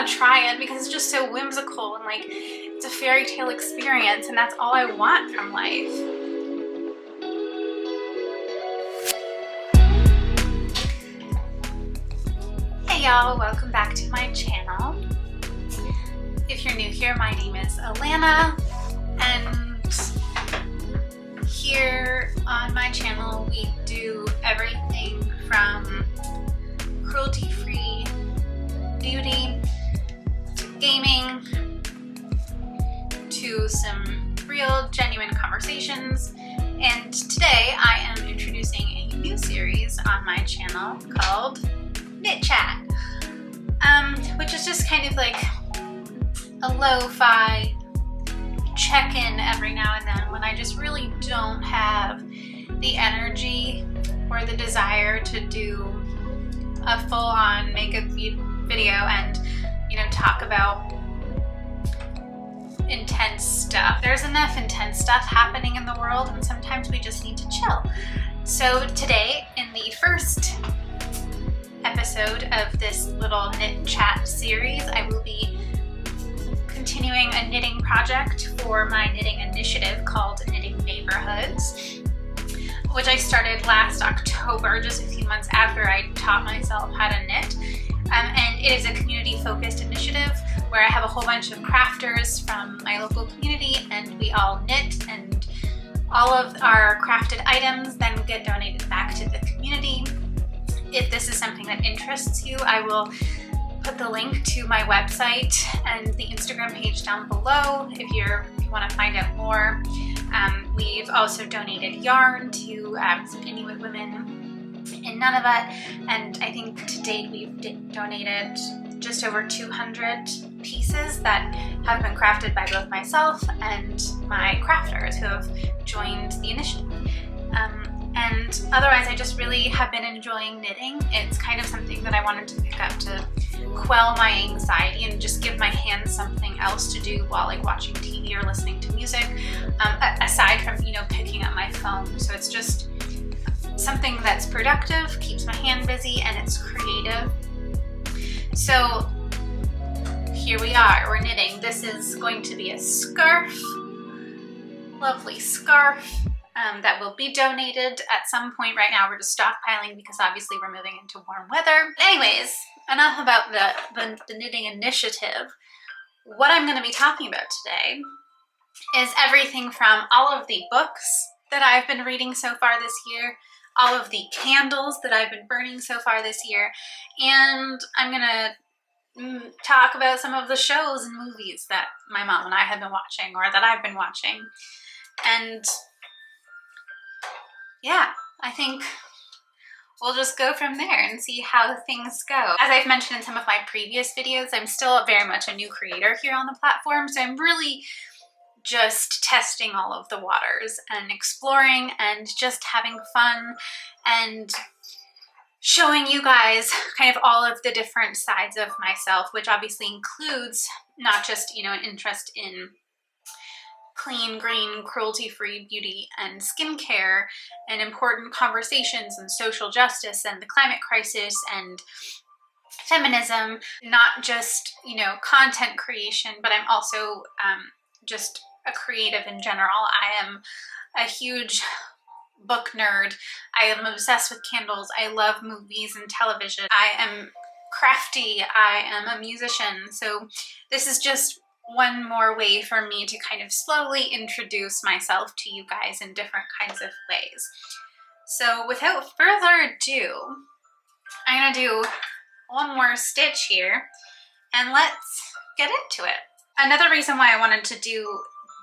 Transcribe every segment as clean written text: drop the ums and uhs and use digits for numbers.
to try it because it's just so whimsical and like it's a fairy tale experience, and that's all I want from life. Hey y'all, welcome back to my channel. If you're new here, my name is Alanna, and here on my channel we do everything from cruelty-free beauty to gaming to some real genuine conversations. And today I am introducing a new series on my channel called Knit Chat, which is just kind of like a lo-fi check-in every now and then when I just really don't have the energy or the desire to do a full-on makeup video and, you know, talk about intense stuff. There's enough intense stuff happening in the world, and sometimes we just need to chill. So today, in the first episode of this little knit chat series, I will be continuing a knitting project for my knitting initiative called Knitting Neighborhoods, which I started last October, just a few months after I taught myself how to knit. And it is a community-focused initiative where I have a whole bunch of crafters from my local community, and we all knit, and all of our crafted items then get donated back to the community. If this is something that interests you, I will put the link to my website and the Instagram page down below if you want to find out more. We've also donated yarn to some Inuit women in Nunavut, and I think to date we've donated just over 200 pieces that have been crafted by both myself and my crafters who have joined the initiative. And otherwise, I just really have been enjoying knitting. It's kind of something that I wanted to pick up to quell my anxiety and just give my hands something else to do while like watching TV or listening to music, aside from, you know, picking up my phone. So it's just something that's productive, keeps my hand busy, and it's creative. So here we are, we're knitting. This is going to be a scarf, lovely scarf. That will be donated at some point. Right now we're just stockpiling because obviously we're moving into warm weather. Anyways, enough about the knitting initiative. What I'm going to be talking about today is everything from all of the books that I've been reading so far this year, all of the candles that I've been burning so far this year, and I'm going to talk about some of the shows and movies that my mom and I have been watching, or that I've been watching. And yeah, I think we'll just go from there and see how things go. As I've mentioned in some of my previous videos, I'm still very much a new creator here on the platform, so I'm really just testing all of the waters and exploring and just having fun and showing you guys kind of all of the different sides of myself, which obviously includes not just, you know, an interest in clean, green, cruelty-free beauty and skincare and important conversations and social justice and the climate crisis and feminism, not just, you know, content creation, but I'm also just a creative in general. I am a huge book nerd. I am obsessed with candles. I love movies and television. I am crafty. I am a musician. So this is just one more way for me to kind of slowly introduce myself to you guys in different kinds of ways. So without further ado, I'm gonna do one more stitch here and let's get into it. Another reason why I wanted to do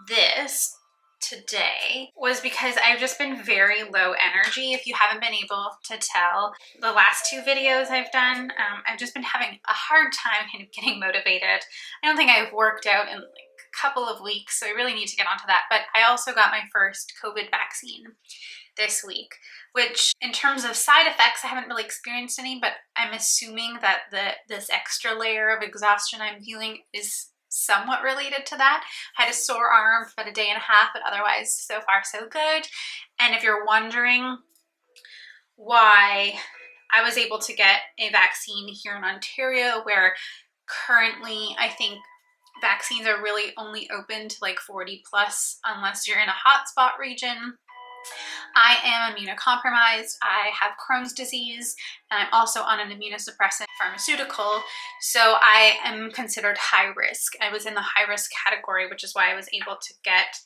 this today was because I've just been very low energy. If you haven't been able to tell, the last two videos I've done, I've just been having a hard time kind of getting motivated. I don't think I've worked out in like a couple of weeks, so I really need to get onto that. But I also got my first COVID vaccine this week, which in terms of side effects, I haven't really experienced any, but I'm assuming that this extra layer of exhaustion I'm feeling is somewhat related to that. I had a sore arm for about a day and a half, but otherwise so far so good. And if you're wondering why I was able to get a vaccine here in Ontario where Currently, I think vaccines are really only open to like 40 plus unless you're in a hotspot region. I am immunocompromised. I have Crohn's disease, and I'm also on an immunosuppressant pharmaceutical, so I am considered high risk. I was in the high risk category, which is why I was able to get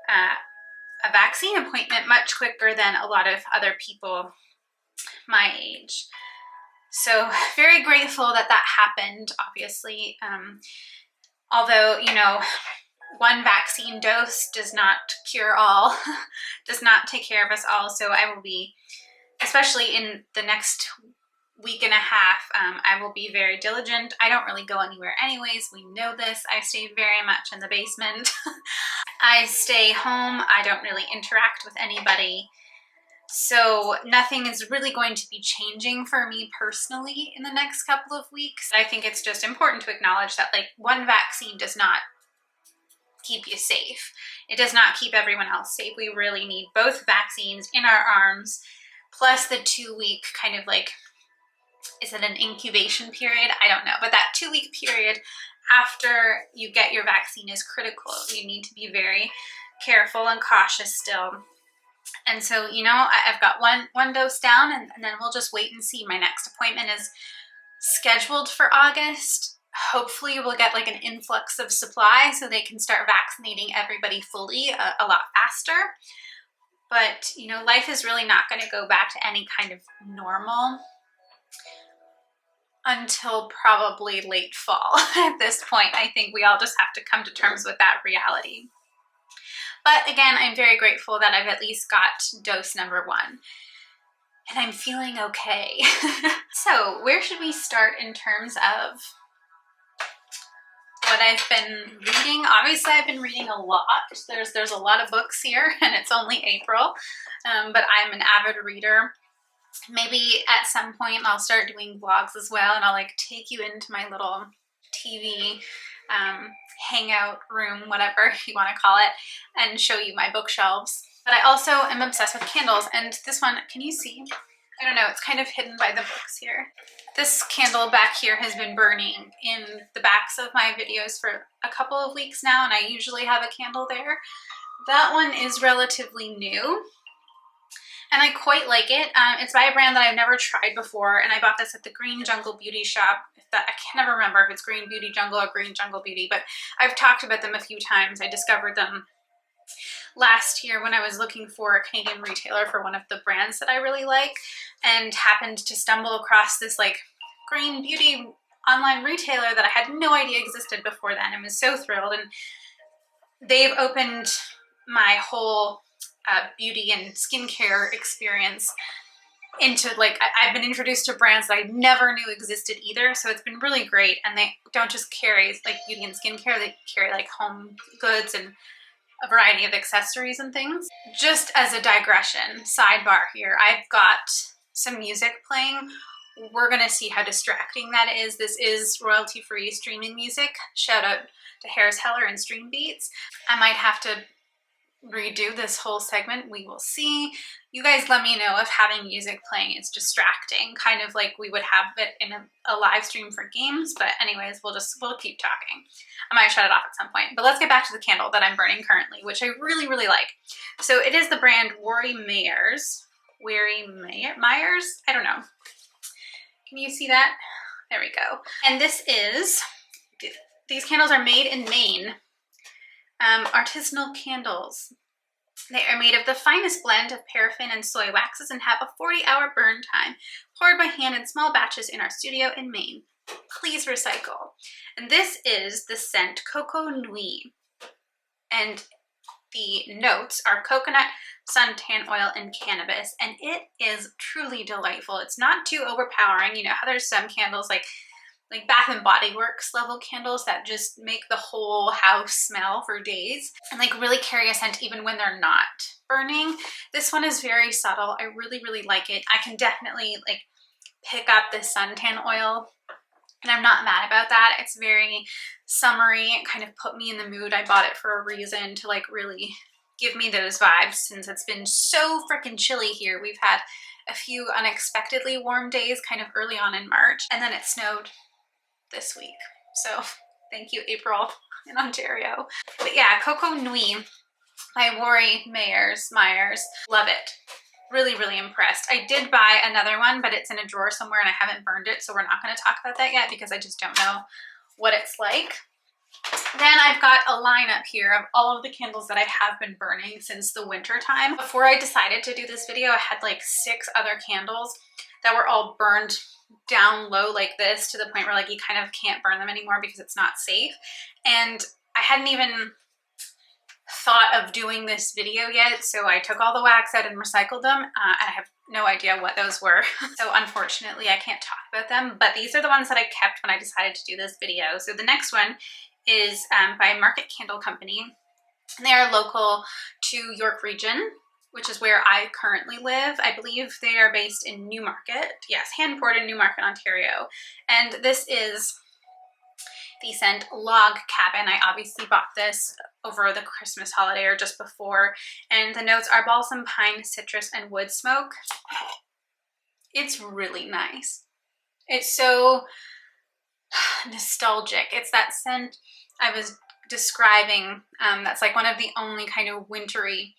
a vaccine appointment much quicker than a lot of other people my age. So very grateful that that happened, obviously. Although, you know, one vaccine dose does not cure all, does not take care of us all. So I will be, especially in the next week and a half, I will be very diligent. I don't really go anywhere anyways. We know this. I stay very much in the basement. I stay home. I don't really interact with anybody. So nothing is really going to be changing for me personally in the next couple of weeks. I think it's just important to acknowledge that like one vaccine does not keep you safe. It does not keep everyone else safe. We really need both vaccines in our arms, plus the 2-week kind of like, is it an incubation period? I don't know, but that 2-week period after you get your vaccine is critical. You need to be very careful and cautious still. And so, you know, I've got one dose down, and then we'll just wait and see. My next appointment is scheduled for August. Hopefully we'll get like an influx of supply so they can start vaccinating everybody fully a lot faster. But, you know, life is really not going to go back to any kind of normal until probably late fall. At this point, I think we all just have to come to terms with that reality. But again, I'm very grateful that I've at least got dose number 1. And I'm feeling okay. So where should we start in terms of what I've been reading? Obviously, I've been reading a lot. There's a lot of books here, and it's only April. But I'm an avid reader. Maybe at some point I'll start doing vlogs as well, and I'll like take you into my little TV hangout room, whatever you want to call it, and show you my bookshelves. But I also am obsessed with candles, and this one, can you see? I don't know, it's kind of hidden by the books here. This candle back here has been burning in the backs of my videos for a couple of weeks now, and I usually have a candle there. That one is relatively new, and I quite like it. It's by a brand that I've never tried before, and I bought this at the Green Jungle Beauty Shop. I can never remember if it's Green Beauty Jungle or Green Jungle Beauty, but I've talked about them a few times. I discovered them last year when I was looking for a Canadian retailer for one of the brands that I really like, and happened to stumble across this like Green Beauty online retailer that I had no idea existed before then, and was so thrilled. And they've opened my whole beauty and skincare experience into like, I've been introduced to brands that I never knew existed either, so it's been really great. And they don't just carry like beauty and skincare, they carry like home goods and a variety of accessories and things. Just as a digression, sidebar here, I've got some music playing. We're gonna see how distracting that is. This is royalty-free streaming music. Shout out to Harris Heller and Stream Beats. I might have to redo this whole segment. We will see. You guys let me know if having music playing is distracting, kind of like we would have it in a live stream for games. But anyways, we'll keep talking. I might shut it off at some point. But let's get back to the candle that I'm burning currently, which I really, really like. So it is the brand Worry Myers. I don't know. Can you see that? There we go. And these candles are made in Maine. Artisanal candles. They are made of the finest blend of paraffin and soy waxes and have a 40-hour burn time, poured by hand in small batches in our studio in Maine. Please recycle. And this is the scent Coco Nuit. And the notes are coconut, suntan oil, and cannabis. And it is truly delightful. It's not too overpowering. You know how there's some candles like Bath and Body Works level candles that just make the whole house smell for days and like really carry a scent even when they're not burning. This one is very subtle. I really, really like it. I can definitely like pick up the suntan oil, and I'm not mad about that. It's very summery. It kind of put me in the mood. I bought it for a reason, to like really give me those vibes, since it's been so freaking chilly here. We've had a few unexpectedly warm days kind of early on in March, and then it snowed this week. So thank you, April in Ontario. But yeah, Coco Nui by Rory Myers. Love it. Really, really impressed. I did buy another one, but it's in a drawer somewhere and I haven't burned it, so we're not going to talk about that yet because I just don't know what it's like. Then I've got a lineup here of all of the candles that I have been burning since the winter time. Before I decided to do this video, I had like 6 other candles that were all burned down low like this, to the point where like you kind of can't burn them anymore because it's not safe. And I hadn't even thought of doing this video yet, so I took all the wax out and recycled them. I have no idea what those were. So unfortunately I can't talk about them, but these are the ones that I kept when I decided to do this video. So the next one is by Market Candle Company. They are local to York Region, which is where I currently live. I believe they are based in Newmarket. Yes, hand poured in Newmarket, Ontario. And this is the scent Log Cabin. I obviously bought this over the Christmas holiday or just before, and the notes are balsam, pine, citrus, and wood smoke. It's really nice. It's so nostalgic. It's that scent I was describing. That's like one of the only kind of wintry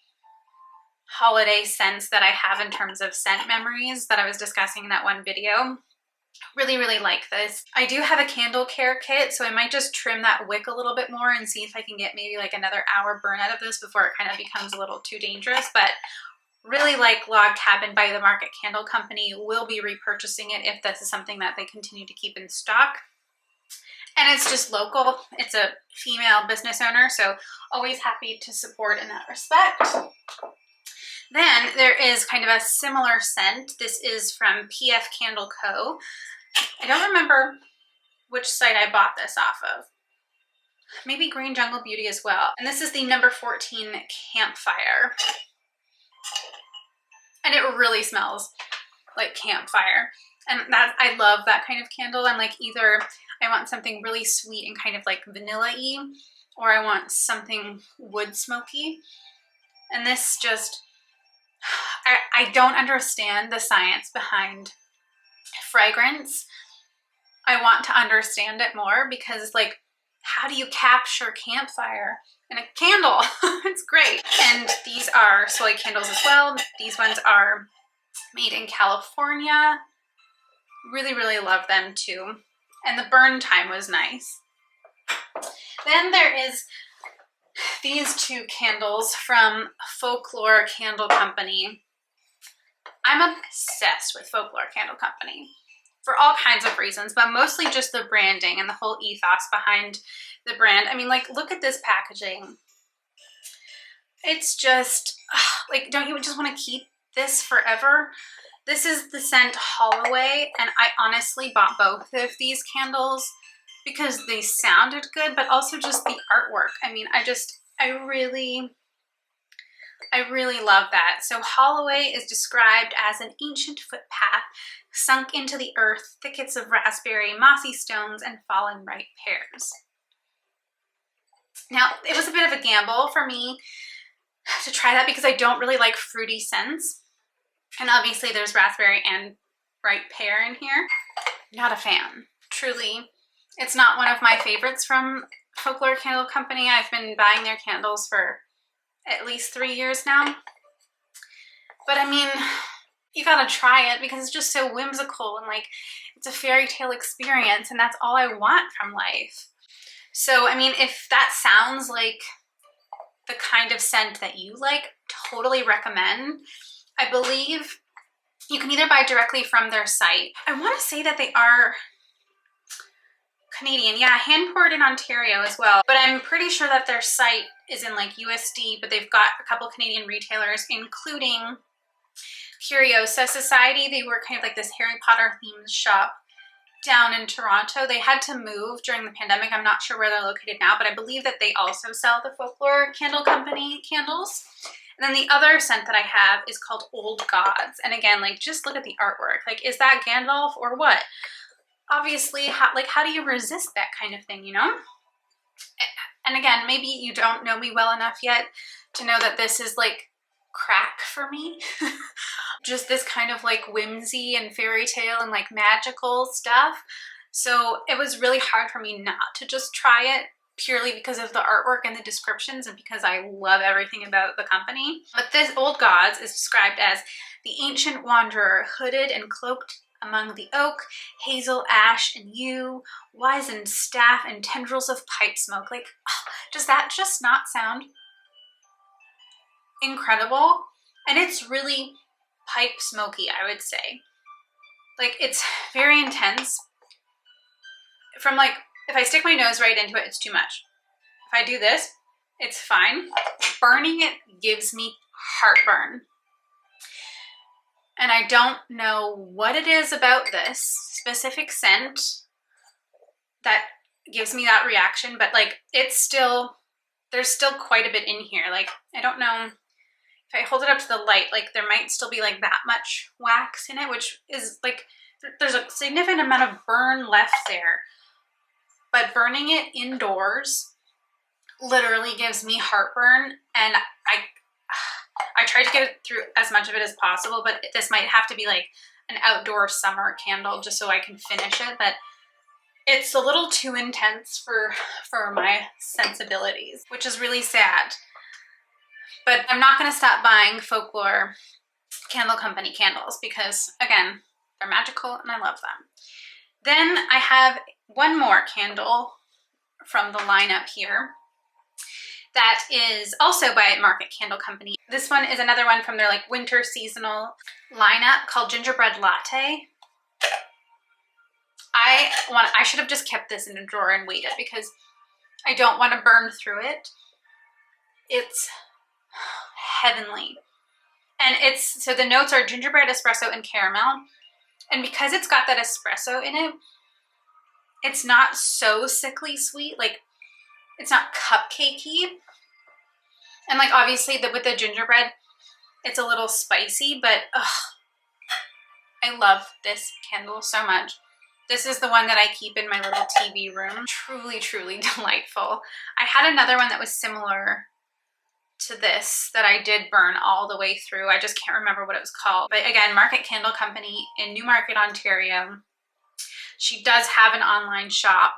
holiday scents that I have in terms of scent memories that I was discussing in that one video. Really, really like this. I do have a candle care kit, so I might just trim that wick a little bit more and see if I can get maybe like another hour burn out of this before it kind of becomes a little too dangerous. But really like Log Cabin by the Market Candle Company. Will be repurchasing it if this is something that they continue to keep in stock. And it's just local. It's a female business owner, so always happy to support in that respect. Then there is kind of a similar scent. This is from PF Candle Co. I don't remember which site I bought this off of. Maybe Green Jungle Beauty as well. And this is the number 14 Campfire. And it really smells like campfire. And that, I love that kind of candle. I'm like, either I want something really sweet and kind of like vanilla-y, or I want something wood smoky. And this just, I don't understand the science behind fragrance. I want to understand it more, because like, how do you capture campfire in a candle? It's great. And these are soy candles as well. These ones are made in California. Really, really love them too. And the burn time was nice. Then there is these 2 candles from Folklore Candle Company. I'm obsessed with Folklore Candle Company for all kinds of reasons, but mostly just the branding and the whole ethos behind the brand. I mean, like, look at this packaging. It's just, like, don't you just want to keep this forever? This is the scent Holloway, and I honestly bought both of these candles because they sounded good, but also just the artwork. I mean, I really love that. So Holloway is described as an ancient footpath sunk into the earth, thickets of raspberry, mossy stones, and fallen ripe pears. Now, it was a bit of a gamble for me to try that because I don't really like fruity scents. And obviously there's raspberry and ripe pear in here. Not a fan. Truly, it's not one of my favorites from Folklore Candle Company. I've been buying their candles for at least 3 years now. But I mean, you gotta try it because it's just so whimsical and like, it's a fairy tale experience, and that's all I want from life. So, I mean, if that sounds like the kind of scent that you like, totally recommend. I believe you can either buy directly from their site. I want to say that they are Canadian. Yeah, hand poured in Ontario as well. But I'm pretty sure that their site is in like USD, but they've got a couple Canadian retailers, including Curiosa Society. They were kind of like this Harry Potter themed shop down in Toronto. They had to move during the pandemic. I'm not sure where they're located now, but I believe that they also sell the Folklore Candle Company candles. And then the other scent that I have is called Old Gods. And again, like, just look at the artwork. Like, is that Gandalf or what? Obviously, how do you resist that kind of thing, you know? And again, maybe you don't know me well enough yet to know that this is like crack for me. Just this kind of like whimsy and fairy tale and like magical stuff. So it was really hard for me not to just try it, purely because of the artwork and the descriptions and because I love everything about the company. But this Old Gods is described as the ancient wanderer, hooded and cloaked among the oak, hazel, ash, and yew, wizened staff, and tendrils of pipe smoke. Like, oh, does that just not sound incredible? And it's really pipe smoky, I would say. Like, it's very intense. From like, if I stick my nose right into it, it's too much. If I do this, it's fine. Burning it gives me heartburn. And I don't know what it is about this specific scent that gives me that reaction, but like, it's still, there's still quite a bit in here. Like, I don't know, if I hold it up to the light, like there might still be like that much wax in it, which is like, there's a significant amount of burn left there. But burning it indoors literally gives me heartburn, and I tried to get it through as much of it as possible, but this might have to be like an outdoor summer candle just so I can finish it. But it's a little too intense for my sensibilities, which is really sad. But I'm not going to stop buying Folklore Candle Company candles because, again, they're magical and I love them. Then I have one more candle from the lineup here that is also by Market Candle Company. This one is another one from their like winter seasonal lineup called Gingerbread Latte. I should have just kept this in a drawer and waited because I don't want to burn through it. It's heavenly. And it's, so the notes are gingerbread, espresso, and caramel. And because it's got that espresso in it, it's not so sickly sweet. Like, it's not cupcakey. And like, obviously with the gingerbread, it's a little spicy, but I love this candle so much. This is the one that I keep in my little TV room. Truly, truly delightful. I had another one that was similar to this that I did burn all the way through. I just can't remember what it was called. But again, Market Candle Company in Newmarket, Ontario. She does have an online shop.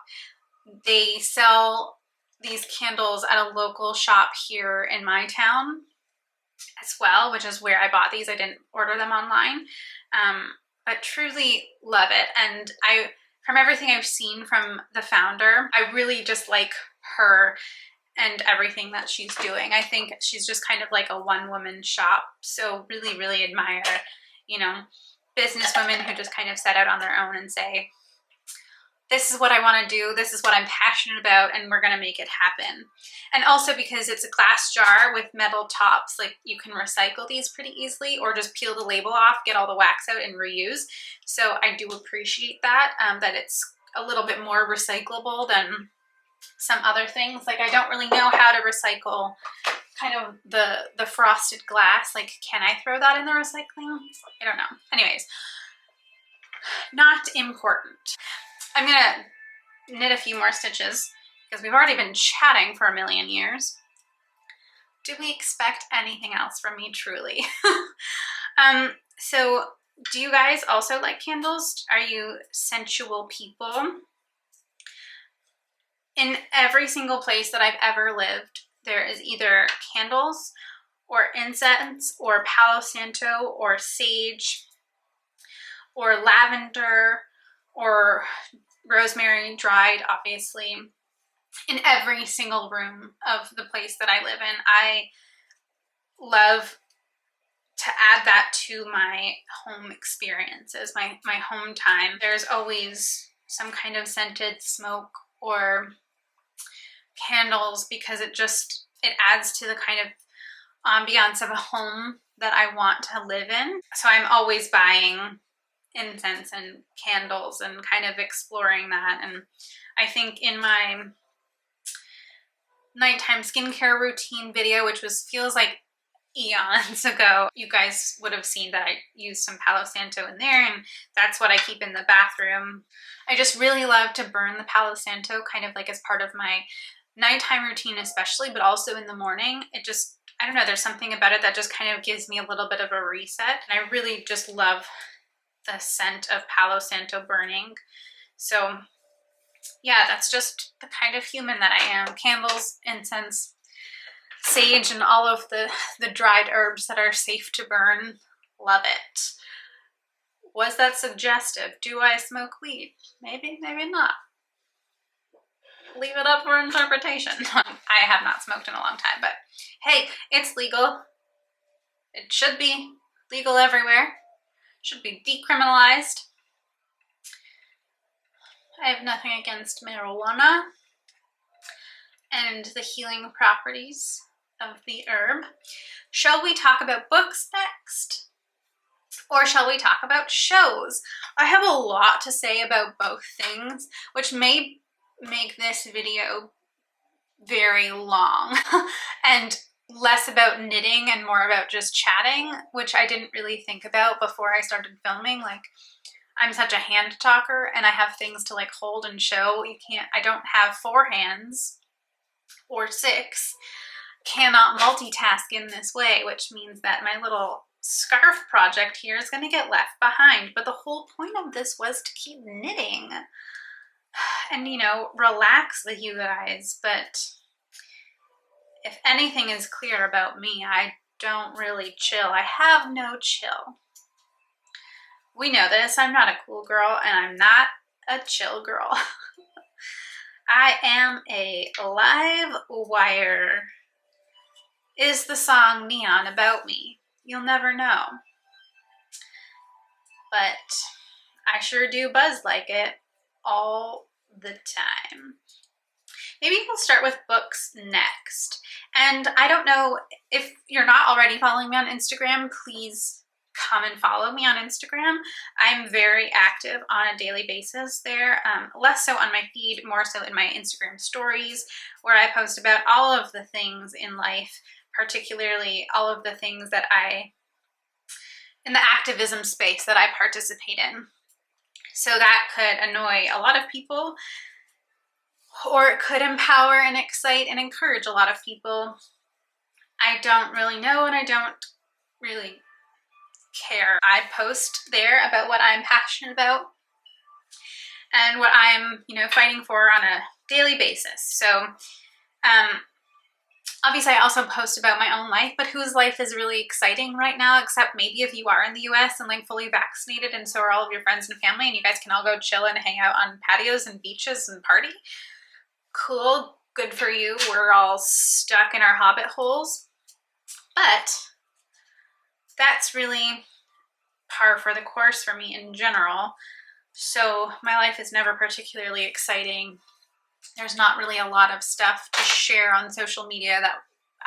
They sell these candles at a local shop here in my town as well, which is where I bought these. I didn't order them online. But truly love it. And from everything I've seen from the founder, I really just like her and everything that she's doing. I think she's just kind of like a one-woman shop. So really, really admire, you know, businesswomen who just kind of set out on their own and say, this is what I want to do, this is what I'm passionate about, and we're going to make it happen. And also because it's a glass jar with metal tops, like you can recycle these pretty easily or just peel the label off, get all the wax out and reuse. So I do appreciate that, that it's a little bit more recyclable than some other things. Like I don't really know how to recycle kind of the frosted glass. Like, can I throw that in the recycling? I don't know. Anyways, not important. I'm gonna knit a few more stitches because we've already been chatting for a million years. Do we expect anything else from me, truly? So do you guys also like candles? Are you sensual people? In every single place that I've ever lived, there is either candles or incense or Palo Santo or sage or lavender or rosemary dried, obviously, in every single room of the place that I live in. I love to add that to my home experiences, my home time. There's always some kind of scented smoke or candles because it adds to the kind of ambiance of a home that I want to live in. So I'm always buying incense and candles and kind of exploring that. And I think in my nighttime skincare routine video, which feels like eons ago, you guys would have seen that I used some Palo Santo in there, and that's what I keep in the bathroom. I just really love to burn the Palo Santo kind of like as part of my nighttime routine especially, but also in the morning. It just, I don't know, there's something about it that just kind of gives me a little bit of a reset. And I really just love the scent of Palo Santo burning So yeah, that's just the kind of human that I am. Candles, incense, sage, and all of the dried herbs that are safe to burn. Love it. Was that suggestive? Do I smoke weed? Maybe, maybe not. Leave it up for interpretation. I have not smoked in a long time, but hey, it's legal. It should be legal everywhere. Should be decriminalized. I have nothing against marijuana and the healing properties of the herb. Shall we talk about books next? Or shall we talk about shows? I have a lot to say about both things, which may make this video very long and less about knitting and more about just chatting, which I didn't really think about before I started filming. Like, I'm such a hand talker and I have things to like hold and show. I don't have 4 hands or 6, cannot multitask in this way, which means that my little scarf project here is going to get left behind. But the whole point of this was to keep knitting and, you know, relax with you guys. But if anything is clear about me, I don't really chill. I have no chill. We know this. I'm not a cool girl and I'm not a chill girl. I am a live wire. Is the song Neon about me? You'll never know. But I sure do buzz like it all the time. Maybe we'll start with books next. And I don't know, if you're not already following me on Instagram, please come and follow me on Instagram. I'm very active on a daily basis there, less so on my feed, more so in my Instagram stories, where I post about all of the things in life, particularly all of the things that in the activism space that I participate in. So that could annoy a lot of people, or it could empower and excite and encourage a lot of people. I don't really know, and I don't really care. I post there about what I'm passionate about and what I'm, you know, fighting for on a daily basis. So obviously I also post about my own life, but whose life is really exciting right now, except maybe if you are in the US and like fully vaccinated and so are all of your friends and family, and you guys can all go chill and hang out on patios and beaches and party. Cool, good for you. We're all stuck in our hobbit holes. But that's really par for the course for me in general. So my life is never particularly exciting. There's not really a lot of stuff to share on social media that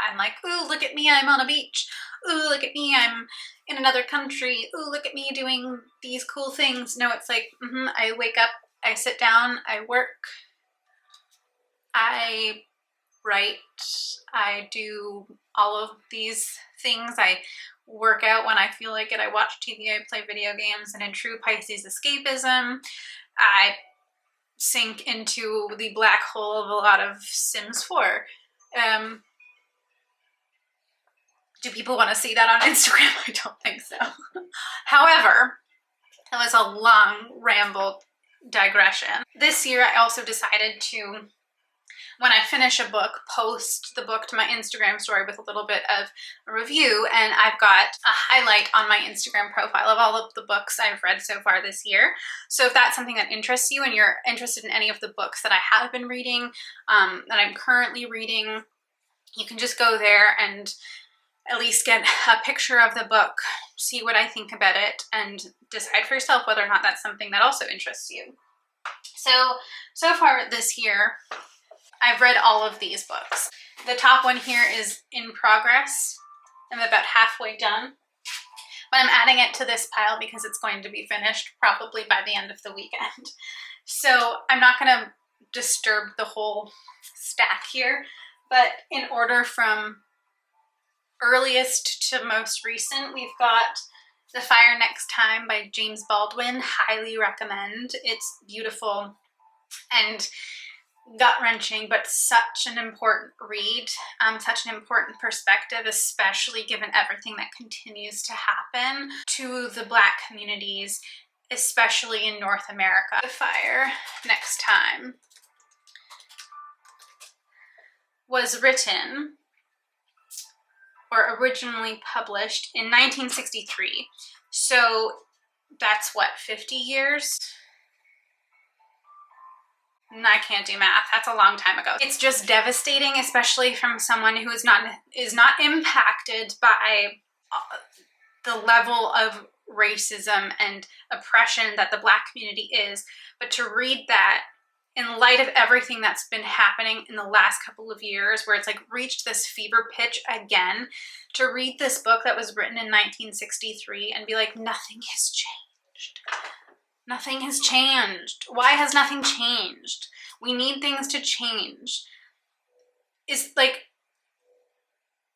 I'm like, ooh, look at me, I'm on a beach. Ooh, look at me, I'm in another country. Ooh, look at me doing these cool things. No, it's like, I wake up, I sit down, I work, I write, I do all of these things. I work out when I feel like it. I watch TV, I play video games, and in true Pisces escapism, I sink into the black hole of a lot of Sims 4. Do people want to see that on Instagram? I don't think so. However, that was a long ramble digression. This year I also decided to, when I finish a book, post the book to my Instagram story with a little bit of a review, and I've got a highlight on my Instagram profile of all of the books I've read so far this year. So if that's something that interests you and you're interested in any of the books that I have been reading, that I'm currently reading, you can just go there and at least get a picture of the book, see what I think about it, and decide for yourself whether or not that's something that also interests you. So far this year, I've read all of these books. The top one here is in progress. I'm about halfway done, but I'm adding it to this pile because it's going to be finished probably by the end of the weekend. So I'm not going to disturb the whole stack here, but in order from earliest to most recent, we've got The Fire Next Time by James Baldwin. Highly recommend. It's beautiful and gut-wrenching, but such an important read, such an important perspective, especially given everything that continues to happen to the Black communities especially in North America. The Fire Next Time was written or originally published in 1963. So that's what, 50 years? I can't do math. That's a long time ago. It's just devastating, especially from someone who is not impacted by the level of racism and oppression that the Black community is. But to read that in light of everything that's been happening in the last couple of years, where it's like reached this fever pitch again, to read this book that was written in 1963 and be like, nothing has changed. Nothing has changed. Why has nothing changed? We need things to change. Is like,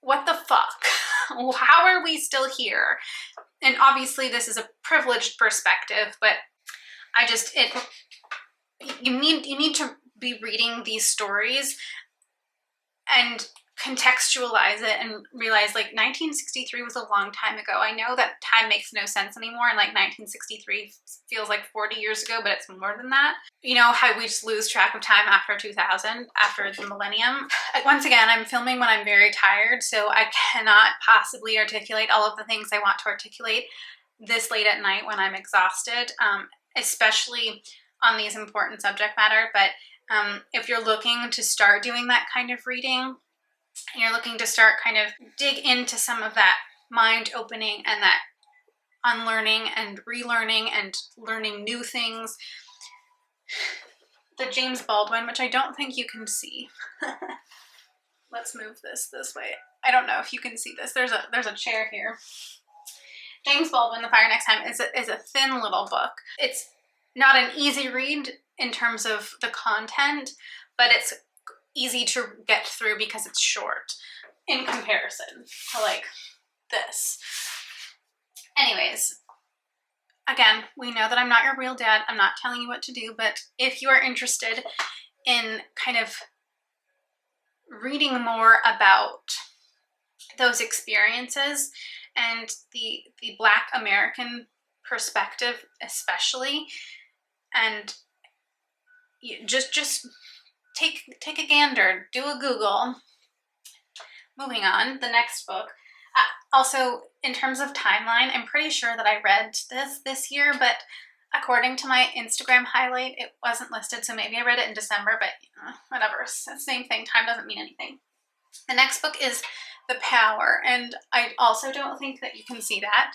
what the fuck? How are we still here? And obviously this is a privileged perspective, but you need to be reading these stories and contextualize it and realize, like, 1963 was a long time ago. I know that time makes no sense anymore, and like 1963 feels like 40 years ago, but it's more than that. You know how we just lose track of time after 2000, after the millennium. Once again, I'm filming when I'm very tired, so I cannot possibly articulate all of the things I want to articulate this late at night when I'm exhausted, especially on these important subject matter. But if you're looking to start doing that kind of reading, and you're looking to start kind of dig into some of that mind opening and that unlearning and relearning and learning new things, the James Baldwin, which I don't think you can see. Let's move this way. I don't know if you can see this. There's a chair here. James Baldwin, The Fire Next Time is a thin little book. It's not an easy read in terms of the content, but it's easy to get through because it's short in comparison to like this. Anyways, again, we know that I'm not your real dad. I'm not telling you what to do, but if you are interested in kind of reading more about those experiences and the Black American perspective especially, and just take a gander, do a Google. Moving on, the next book. Also, in terms of timeline, I'm pretty sure that I read this year, but according to my Instagram highlight, it wasn't listed, so maybe I read it in December, but whatever, same thing, time doesn't mean anything. The next book is The Power, and I also don't think that you can see that.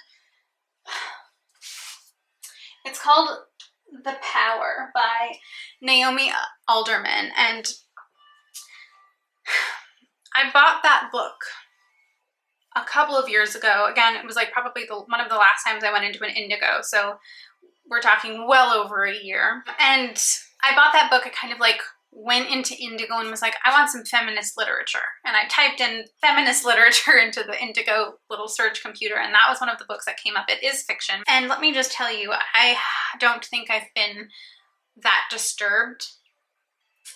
It's called The Power by Naomi Alderman, and I bought that book a couple of years ago. Again, it was like probably one of the last times I went into an Indigo, so we're talking well over a year. And I bought that book, I kind of like went into Indigo and was like, I want some feminist literature. And I typed in feminist literature into the Indigo little search computer, and that was one of the books that came up. It is fiction. And let me just tell you, I don't think I've been that disturbed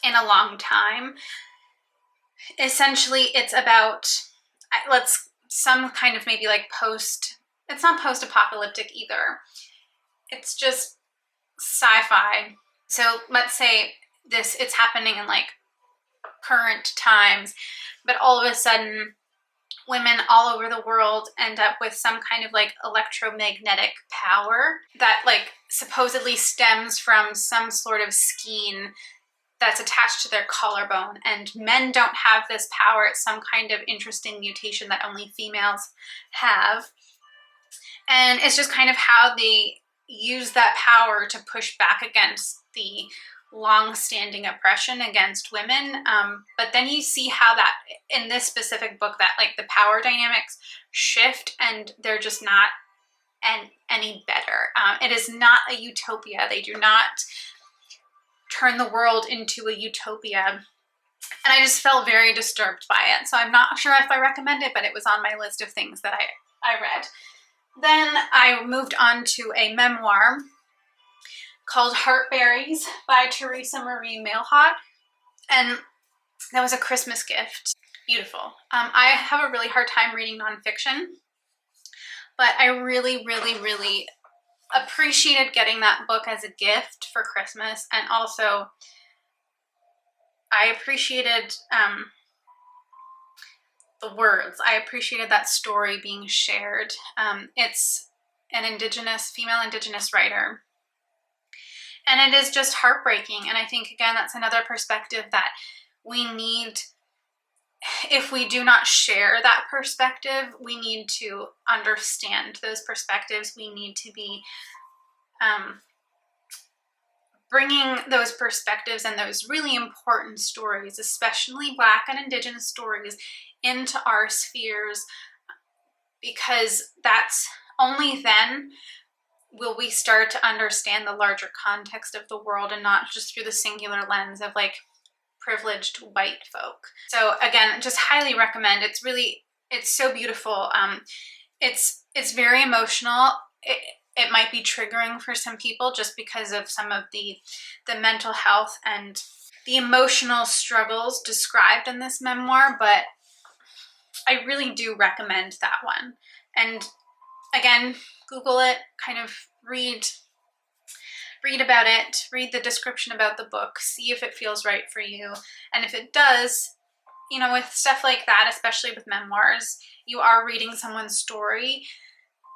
in a long time. Essentially, it's about, some kind of maybe like it's not post-apocalyptic either. It's just sci-fi. So let's say it's happening in like current times, but all of a sudden women all over the world end up with some kind of like electromagnetic power that like supposedly stems from some sort of skein that's attached to their collarbone, and men don't have this power. It's some kind of interesting mutation that only females have. And it's just kind of how they use that power to push back against the long-standing oppression against women. But then you see how that, in this specific book, that like the power dynamics shift and they're just not any better. It is not a utopia. They do not turn the world into a utopia. And I just felt very disturbed by it. So I'm not sure if I recommend it, but it was on my list of things that I read. Then I moved on to a memoir called Heartberries by Teresa Marie Mailhot. And that was a Christmas gift. Beautiful. I have a really hard time reading nonfiction, but I really, really, really appreciated getting that book as a gift for Christmas, and also I appreciated the words. I appreciated that story being shared. It's an female indigenous writer, and it is just heartbreaking. And I think, again, that's another perspective that we need. If we do not share that perspective, we need to understand those perspectives. We need to be bringing those perspectives and those really important stories, especially Black and Indigenous stories, into our spheres, because that's only then will we start to understand the larger context of the world, and not just through the singular lens of like privileged white folk. So again, just highly recommend. It's so beautiful. It's very emotional. It might be triggering for some people just because of some of the mental health and the emotional struggles described in this memoir, but I really do recommend that one. And again, Google it, kind of read about it, read the description about the book, see if it feels right for you. And if it does, you know, with stuff like that, especially with memoirs, you are reading someone's story.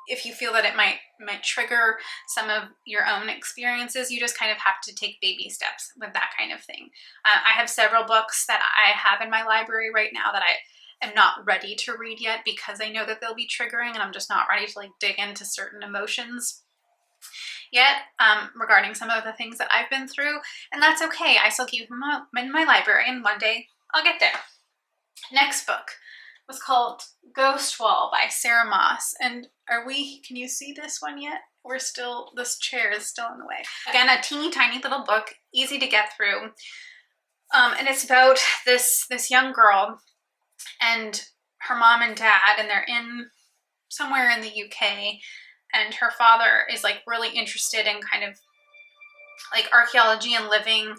If you feel that it might trigger some of your own experiences, you just kind of have to take baby steps with that kind of thing. I have several books that I have in my library right now that I am not ready to read yet because I know that they'll be triggering, and I'm just not ready to like dig into certain emotions yet regarding some of the things that I've been through, and that's okay. I still keep them in my library, and one day I'll get there. Next book was called Ghost Wall by Sarah Moss. And can you see this one yet? This chair is still in the way. Again, a teeny tiny little book, easy to get through. And it's about this young girl and her mom and dad, and they're in somewhere in the UK, and her father is like really interested in kind of like archaeology and living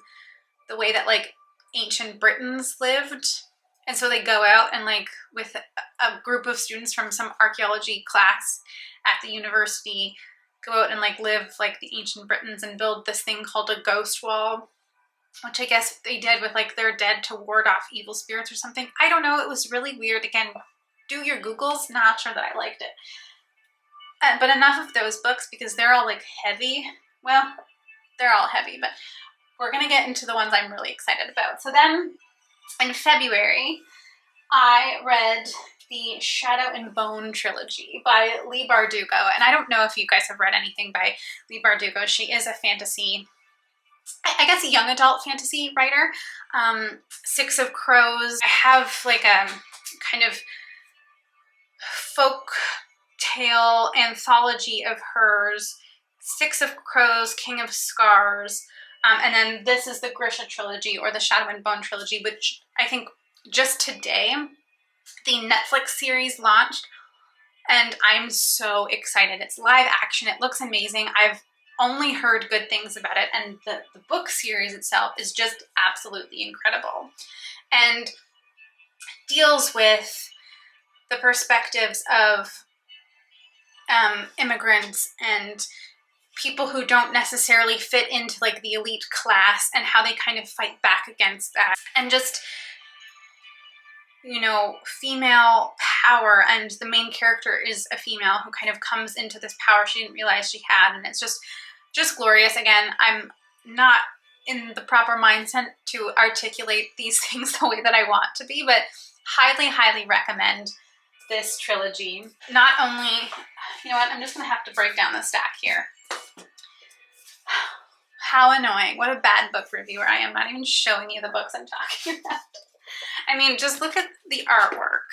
the way that like ancient Britons lived. And so they go out and like with a group of students from some archaeology class at the university, go out and like live like the ancient Britons and build this thing called a ghost wall, which I guess they did with like their dead to ward off evil spirits or something. I don't know. It was really weird. Again, do your Googles. Not sure that I liked it. But enough of those books because they're all like heavy. Well, they're all heavy, but we're going to get into the ones I'm really excited about. So then in February, I read the Shadow and Bone trilogy by Leigh Bardugo. And I don't know if you guys have read anything by Leigh Bardugo. She is a fantasy, I guess a young adult fantasy writer. Six of Crows. I have like a kind of folk tale anthology of hers. Six of Crows, King of Scars. And then this is the Grisha trilogy, or the Shadow and Bone trilogy, which I think just today the Netflix series launched, and I'm so excited. It's live action. It looks amazing. I've only heard good things about it, and the book series itself is just absolutely incredible and deals with the perspectives of immigrants and people who don't necessarily fit into like the elite class, and how they kind of fight back against that, and just, you know, female power. And the main character is a female who kind of comes into this power she didn't realize she had, and it's just glorious. Again, I'm not in the proper mindset to articulate these things the way that I want to be, but highly recommend this trilogy. Not only, you know what, I'm just gonna have to break down the stack here. How annoying. What a bad book reviewer I am. Not even showing you the books I'm talking about. I mean, just look at the artwork.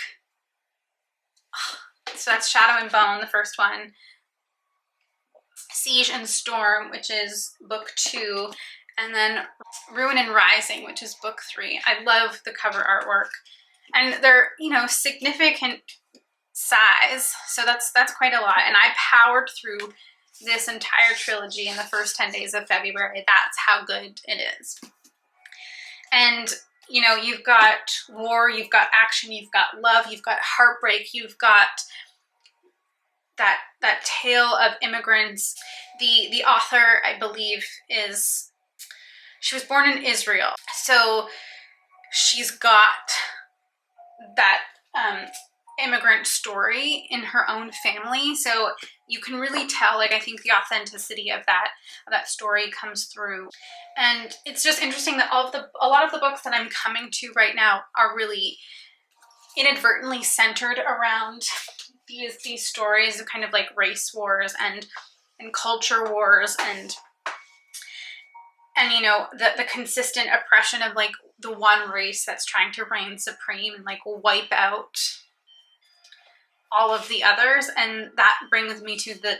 So that's Shadow and Bone, the first one. Siege and Storm, which is book 2. And then Ruin and Rising, which is book 3. I love the cover artwork. And they're, you know, significant size. So that's quite a lot. And I powered through this entire trilogy in the first 10 days of February. That's how good it is. And, you know, you've got war, you've got action, you've got love, you've got heartbreak, you've got that tale of immigrants The author, I believe, she was born in Israel, so she's got that immigrant story in her own family, so you can really tell, like, I think the authenticity of that story comes through. And it's just interesting that a lot of the books that I'm coming to right now are really inadvertently centered around these stories of kind of like race wars and culture wars and you know, the consistent oppression of like the one race that's trying to reign supreme and like wipe out all of the others. And that brings me to the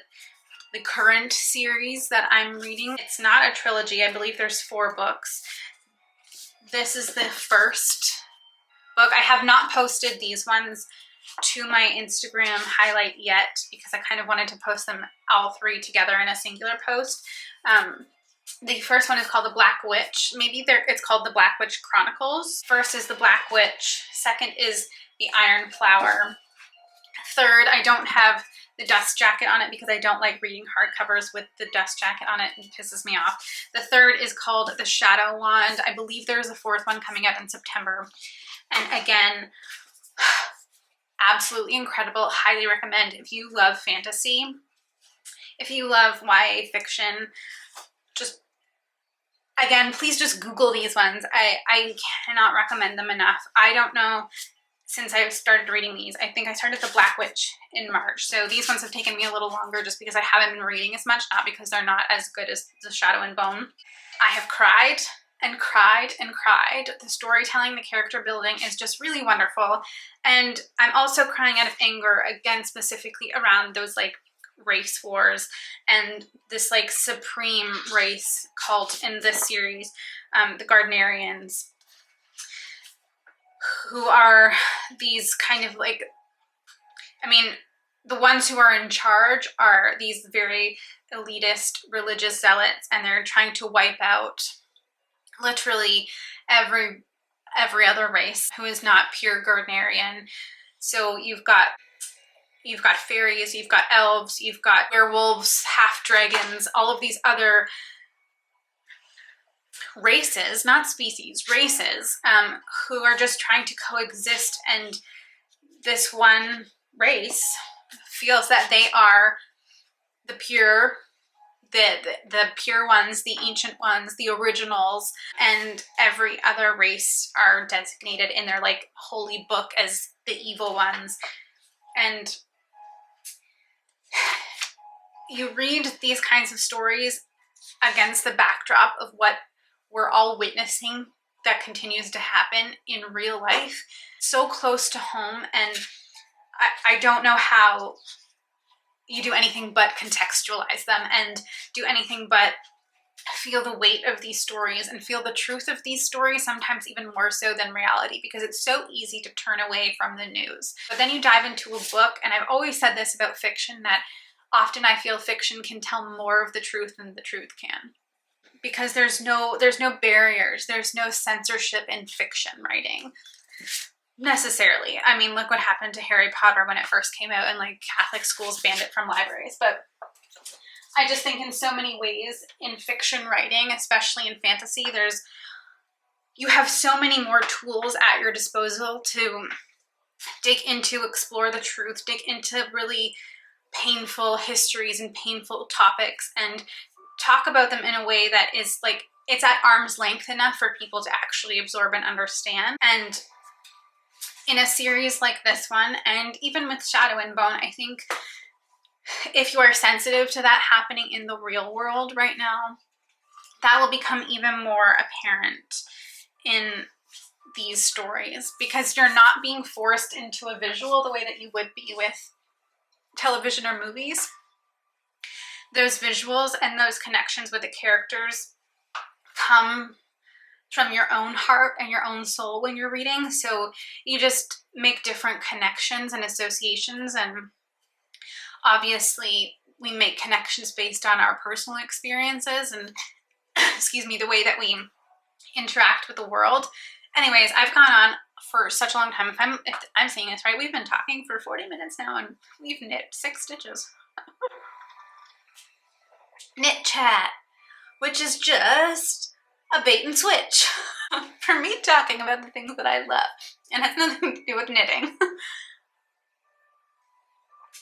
current series that I'm reading. It's not a trilogy. I believe there's 4 books. This is the first book. I have not posted these ones to my Instagram highlight yet because I kind of wanted to post them all 3 together in a singular post. The first one is called The Black Witch. Maybe it's called The Black Witch Chronicles. First is The Black Witch. Second is The Iron Flower. Third, I don't have the dust jacket on it because I don't like reading hardcovers with the dust jacket on it. It pisses me off. The third is called The Shadow Wand. I believe there's a 4th one coming out in September. And again, absolutely incredible. Highly recommend if you love fantasy. If you love YA fiction, just, again, please just Google these ones. I cannot recommend them enough. I don't know, since I started reading these, I think I started The Black Witch in March. So these ones have taken me a little longer just because I haven't been reading as much, not because they're not as good as The Shadow and Bone. I have cried and cried and cried. The storytelling, the character building is just really wonderful. And I'm also crying out of anger, again, specifically around those like race wars and this like supreme race cult in this series, the Gardnerians, who are these kind of like, I mean, the ones who are in charge are these very elitist religious zealots, and they're trying to wipe out literally every other race who is not pure Gardnerian. So you've got fairies, you've got elves, you've got werewolves, half dragons, all of these other races, not species, races, who are just trying to coexist. And this one race feels that they are the pure ones, the ancient ones, the originals, and every other race are designated in their like holy book as the evil ones. And you read these kinds of stories against the backdrop of what we're all witnessing that continues to happen in real life, so close to home, and I don't know how you do anything but contextualize them and do anything but feel the weight of these stories and feel the truth of these stories, sometimes even more so than reality, because it's so easy to turn away from the news. But then you dive into a book, and I've always said this about fiction, that often I feel fiction can tell more of the truth than the truth can. Because there's no barriers, there's no censorship in fiction writing, necessarily. I mean, look what happened to Harry Potter when it first came out, and like Catholic schools banned it from libraries. But I just think in so many ways in fiction writing, especially in fantasy, you have so many more tools at your disposal to dig into, explore the truth, dig into really painful histories and painful topics, and talk about them in a way that is like, it's at arm's length enough for people to actually absorb and understand. And in a series like this one, and even with Shadow and Bone, I think if you are sensitive to that happening in the real world right now, that will become even more apparent in these stories, because you're not being forced into a visual the way that you would be with television or movies. Those visuals and those connections with the characters come from your own heart and your own soul when you're reading. So you just make different connections and associations, and obviously we make connections based on our personal experiences and excuse me, the way that we interact with the world. Anyways, I've gone on for such a long time. If I'm saying this right, we've been talking for 40 minutes now, and we've knit 6 stitches. knit chat, which is just a bait and switch for me talking about the things that I love and has nothing to do with knitting.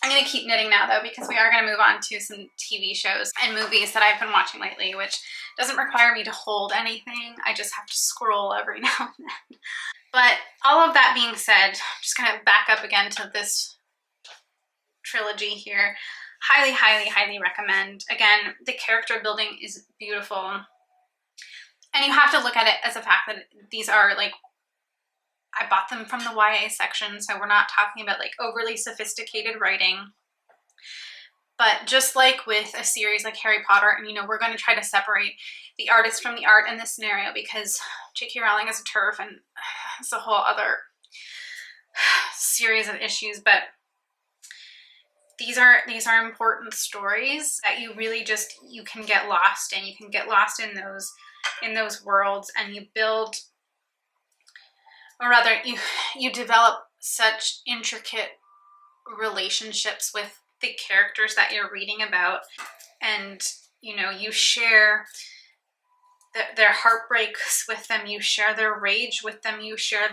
I'm going to keep knitting now though, because we are going to move on to some TV shows and movies that I've been watching lately, which doesn't require me to hold anything. I just have to scroll every now and then. But all of that being said, I'm just going to back up again to this trilogy here. Highly, highly, highly recommend. Again, the character building is beautiful. And you have to look at it as a fact that these are like, I bought them from the YA section, so we're not talking about like overly sophisticated writing. But just like with a series like Harry Potter, and you know, we're going to try to separate the artist from the art in this scenario because J.K. Rowling is a TERF and it's a whole other series of issues. But these are important stories that you really just, you can get lost in. You can get lost in those worlds, and you build, or rather you develop such intricate relationships with the characters that you're reading about, and you know, you share their heartbreaks with them, you share their rage with them, you share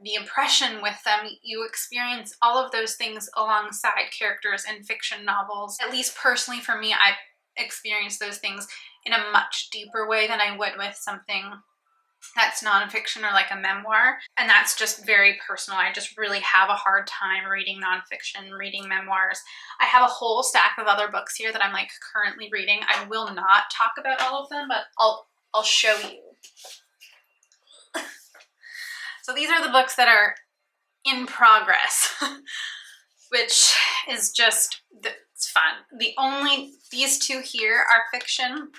the impression with them, you experience all of those things alongside characters in fiction novels. At least personally for me, I experienced those things in a much deeper way than I would with something that's nonfiction or like a memoir. And that's just very personal. I just really have a hard time reading nonfiction, reading memoirs. I have a whole stack of other books here that I'm like currently reading. I will not talk about all of them, but I'll show you. So these are the books that are in progress, which is just, it's fun. These two here are fiction.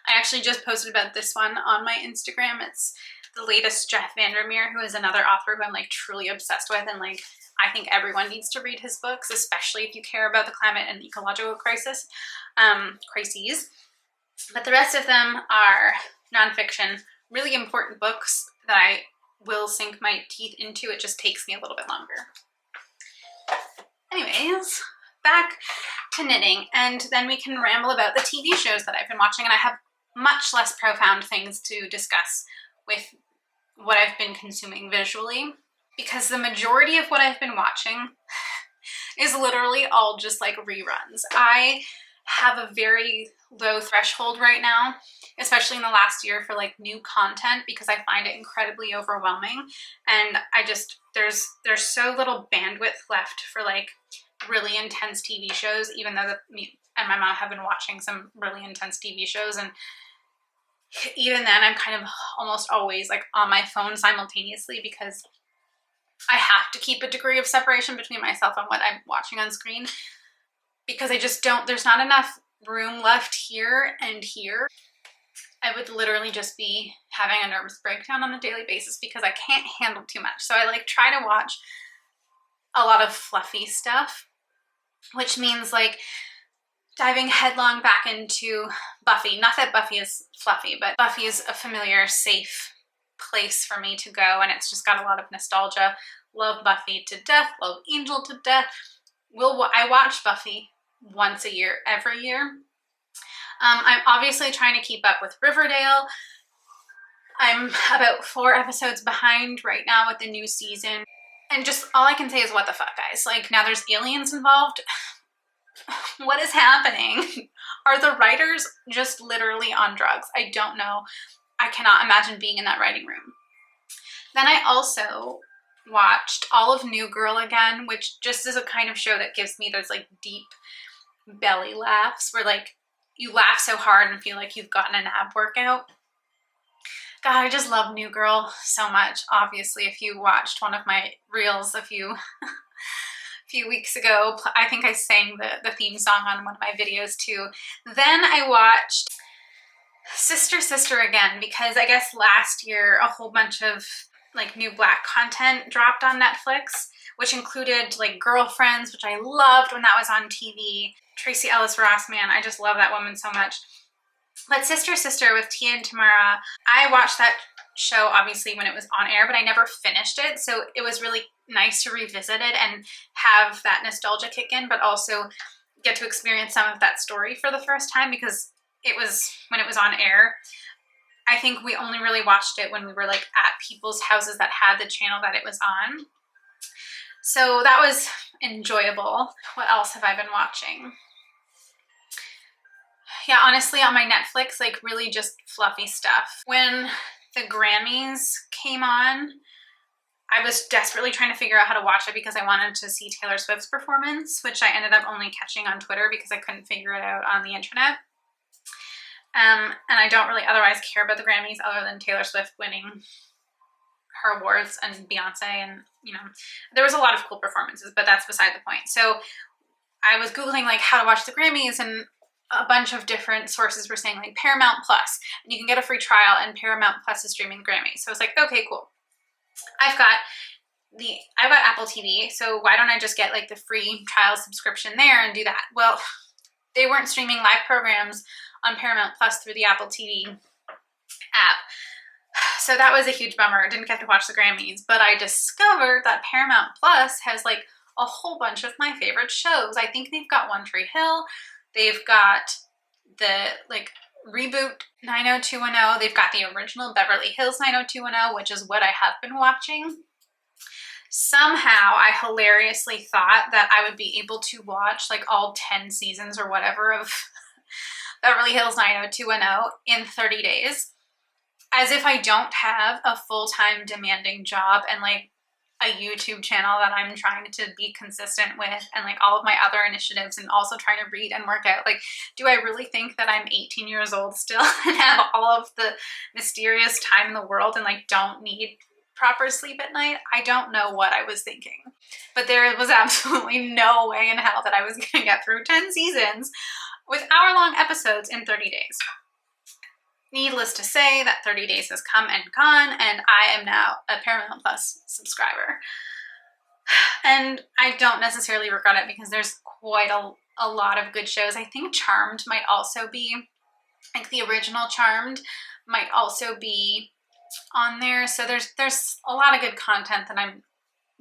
I actually just posted about this one on my Instagram. It's the latest Jeff Vandermeer, who is another author who I'm like truly obsessed with, and like I think everyone needs to read his books, especially if you care about the climate and ecological crises. But the rest of them are nonfiction, really important books that I will sink my teeth into. It just takes me a little bit longer. Anyways, back to knitting, and then we can ramble about the TV shows that I've been watching, and I have much less profound things to discuss with what I've been consuming visually, because the majority of what I've been watching is literally all just like reruns. I have a very low threshold right now, especially in the last year, for like new content, because I find it incredibly overwhelming, and there's so little bandwidth left for like really intense TV shows, even though me and my mom have been watching some really intense TV shows, and even then I'm kind of almost always like on my phone simultaneously, because I have to keep a degree of separation between myself and what I'm watching on screen, because there's not enough room left here and here. I would literally just be having a nervous breakdown on a daily basis because I can't handle too much. So I like try to watch a lot of fluffy stuff, which means like diving headlong back into Buffy. Not that Buffy is fluffy, but Buffy is a familiar, safe place for me to go, and it's just got a lot of nostalgia. Love Buffy to death, love Angel to death. I watch Buffy once a year, every year. I'm obviously trying to keep up with Riverdale. I'm about 4 episodes behind right now with the new season. And just all I can say is what the fuck, guys. Like, now there's aliens involved. What is happening? Are the writers just literally on drugs? I don't know. I cannot imagine being in that writing room. Then I also watched all of New Girl again, which just is a kind of show that gives me those like deep belly laughs where like you laugh so hard and feel like you've gotten an ab workout. God, I just love New Girl so much. Obviously, if you watched one of my reels a few weeks ago, I think I sang the theme song on one of my videos too. Then I watched Sister Sister again, because I guess last year a whole bunch of like new Black content dropped on Netflix, which included like Girlfriends, which I loved when that was on TV. Tracy Ellis Ross, man, I just love that woman so much. But Sister Sister with Tia and Tamara, I watched that show obviously when it was on air, but I never finished it, so it was really nice to revisit it and have that nostalgia kick in, but also get to experience some of that story for the first time, because it was, when it was on air, I think we only really watched it when we were like at people's houses that had the channel that it was on. So that was enjoyable. What else have I been watching? Yeah, honestly, on my Netflix, like really just fluffy stuff. When the Grammys came on, I was desperately trying to figure out how to watch it because I wanted to see Taylor Swift's performance, which I ended up only catching on Twitter because I couldn't figure it out on the internet. And I don't really otherwise care about the Grammys other than Taylor Swift winning her awards and Beyonce, and you know, there was a lot of cool performances, but that's beside the point. So I was Googling like how to watch the Grammys, and a bunch of different sources were saying like Paramount Plus, and you can get a free trial, and Paramount Plus is streaming the Grammys. So I was like, okay, cool. I've got Apple TV, so why don't I just get like the free trial subscription there and do that? Well, they weren't streaming live programs on Paramount Plus through the Apple TV app. So that was a huge bummer. I didn't get to watch the Grammys, but I discovered that Paramount Plus has like a whole bunch of my favorite shows. I think they've got One Tree Hill. They've got the like reboot 90210. They've got the original Beverly Hills 90210, which is what I have been watching. Somehow I hilariously thought that I would be able to watch like all 10 seasons or whatever of Beverly Hills 90210 in 30 days. As if I don't have a full-time demanding job and like a YouTube channel that I'm trying to be consistent with, and like all of my other initiatives, and also trying to read and work out. Like, do I really think that I'm 18 years old still and have all of the mysterious time in the world and like don't need proper sleep at night? I don't know what I was thinking, but there was absolutely no way in hell that I was gonna get through 10 seasons with hour-long episodes in 30 days. Needless to say, that 30 days has come and gone, and I am now a Paramount Plus subscriber. And I don't necessarily regret it because there's quite a lot of good shows. I think Charmed might also be, like the original Charmed might also be on there. So there's a lot of good content that I'm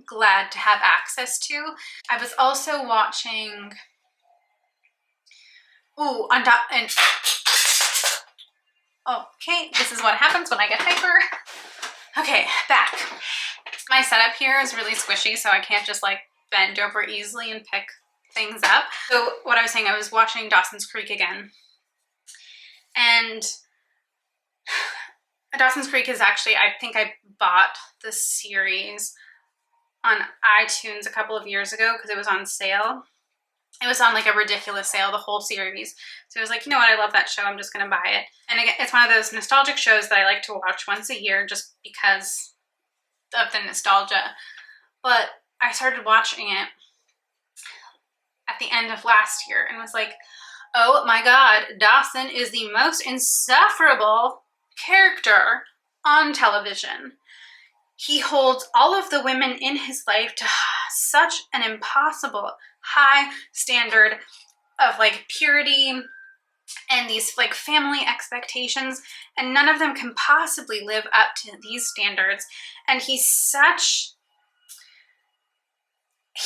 glad to have access to. I was also watching, okay, this is what happens when I get hyper. Okay, back. My setup here is really squishy, so I can't just like bend over easily and pick things up. So what I was saying, I was watching Dawson's Creek again. And Dawson's Creek is actually, I think I bought the series on iTunes a couple of years ago because it was on sale. It was on like a ridiculous sale, the whole series. So I was like, you know what, I love that show, I'm just gonna buy it. And again, it's one of those nostalgic shows that I like to watch once a year just because of the nostalgia. But I started watching it at the end of last year and was like, oh my God, Dawson is the most insufferable character on television. He holds all of the women in his life to such an impossible high standard of like purity and these like family expectations, and none of them can possibly live up to these standards. And he's such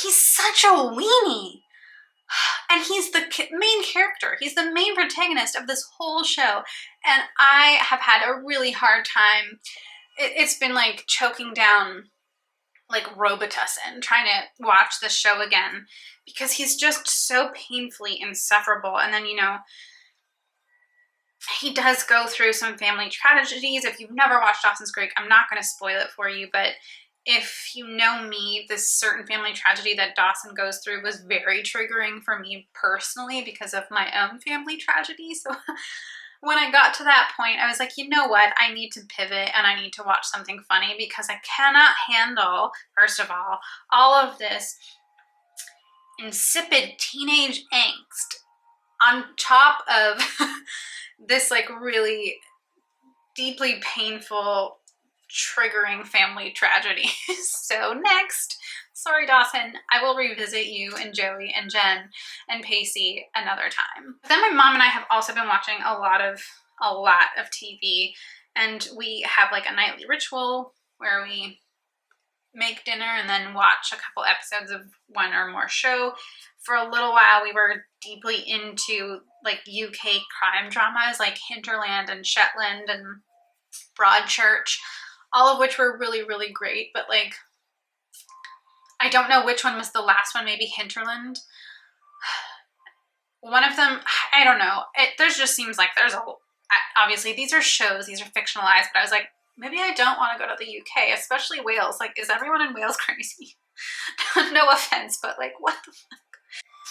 a weenie. And he's the main character. He's the main protagonist of this whole show. And I have had a really hard time. It's been like choking down like Robitussin trying to watch this show again because he's just so painfully insufferable. And then, you know, he does go through some family tragedies. If you've never watched Dawson's Creek, I'm not going to spoil it for you, but if you know me, this certain family tragedy that Dawson goes through was very triggering for me personally because of my own family tragedy. So when I got to that point, I was like, you know what? I need to pivot and I need to watch something funny because I cannot handle, first of all of this insipid teenage angst on top of this like really deeply painful, triggering family tragedy. So next, sorry Dawson, I will revisit you and Joey and Jen and Pacey another time. Then my mom and I have also been watching a lot of TV, and we have like a nightly ritual where we make dinner and then watch a couple episodes of one or more show. For a little while, we were deeply into like UK crime dramas like Hinterland and Shetland and Broadchurch, all of which were really, really great. But like, I don't know which one was the last one, maybe Hinterland. One of them, I don't know. There just seems like there's obviously these are shows, these are fictionalized, but I was like, maybe I don't want to go to the UK, especially Wales. Like, is everyone in Wales crazy? No offense, but like, what the fuck?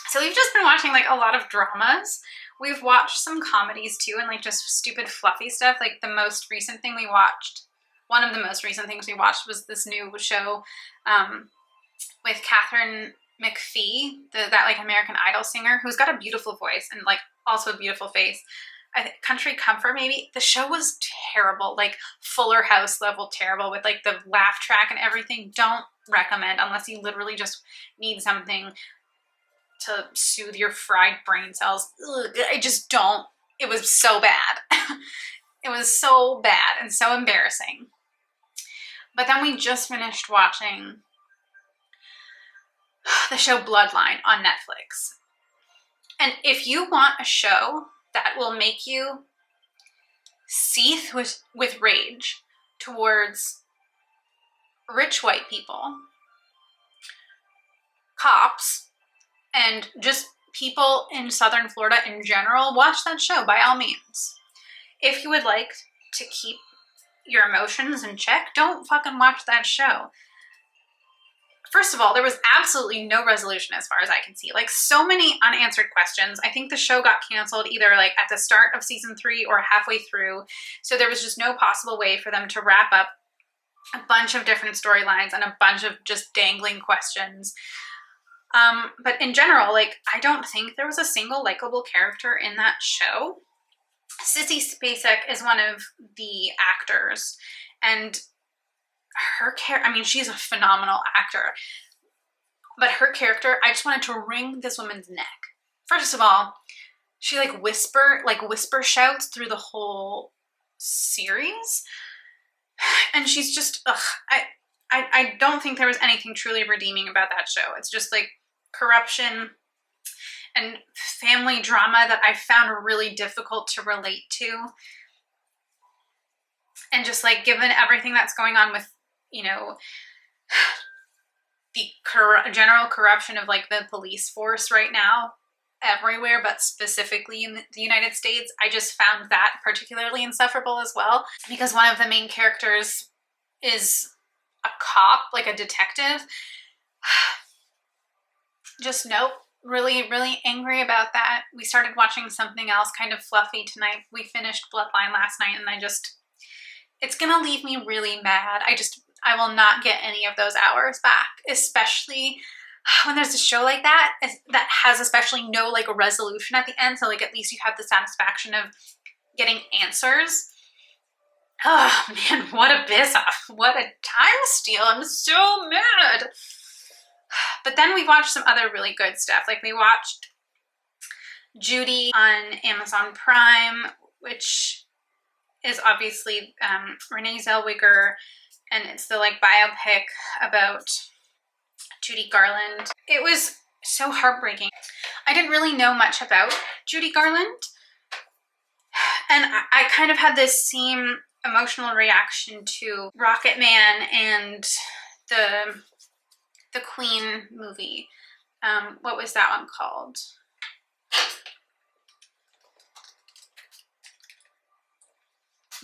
So we've just been watching like a lot of dramas. We've watched some comedies too, and like just stupid fluffy stuff. Like the most recent thing we watched, one of the most recent things we watched was this new show with Catherine McPhee, that like American Idol singer who's got a beautiful voice and like also a beautiful face. I think Country Comfort maybe. The show was terrible, like Fuller House level terrible with like the laugh track and everything. Don't recommend unless you literally just need something to soothe your fried brain cells. Ugh, I just don't. It was so bad. It was so bad and so embarrassing. But then we just finished watching the show Bloodline on Netflix. And if you want a show that will make you seethe with rage towards rich white people, cops, and just people in Southern Florida in general, watch that show by all means. If you would like to keep your emotions in check, don't fucking watch that show. First of all, there was absolutely no resolution as far as I can see. Like, so many unanswered questions. I think the show got canceled either like at the start of season 3 or halfway through. So there was just no possible way for them to wrap up a bunch of different storylines and a bunch of just dangling questions. But in general, like, I don't think there was a single likable character in that show. Sissy Spacek is one of the actors, and her character, I mean, she's a phenomenal actor, but her character, I just wanted to wring this woman's neck. First of all, she like whisper shouts through the whole series, and she's just, I don't think there was anything truly redeeming about that show. It's just like corruption and family drama that I found really difficult to relate to. And just like, given everything that's going on with, you know, the general corruption of like the police force right now everywhere, but specifically in the United States, I just found that particularly insufferable as well, because one of the main characters is a cop, like a detective. Just nope. Really, really angry about that. We started watching something else kind of fluffy tonight. We finished Bloodline last night, and it's gonna leave me really mad. I will not get any of those hours back, especially when there's a show like that that has especially no like a resolution at the end. So like, at least you have the satisfaction of getting answers. Oh man, what a piss off. What a time steal. I'm so mad. But then we watched some other really good stuff. Like, we watched Judy on Amazon Prime, which is obviously Renee Zellweger, and it's the like biopic about Judy Garland. It was so heartbreaking. I didn't really know much about Judy Garland, and I kind of had this same emotional reaction to Rocket Man and the Queen movie. What was that one called?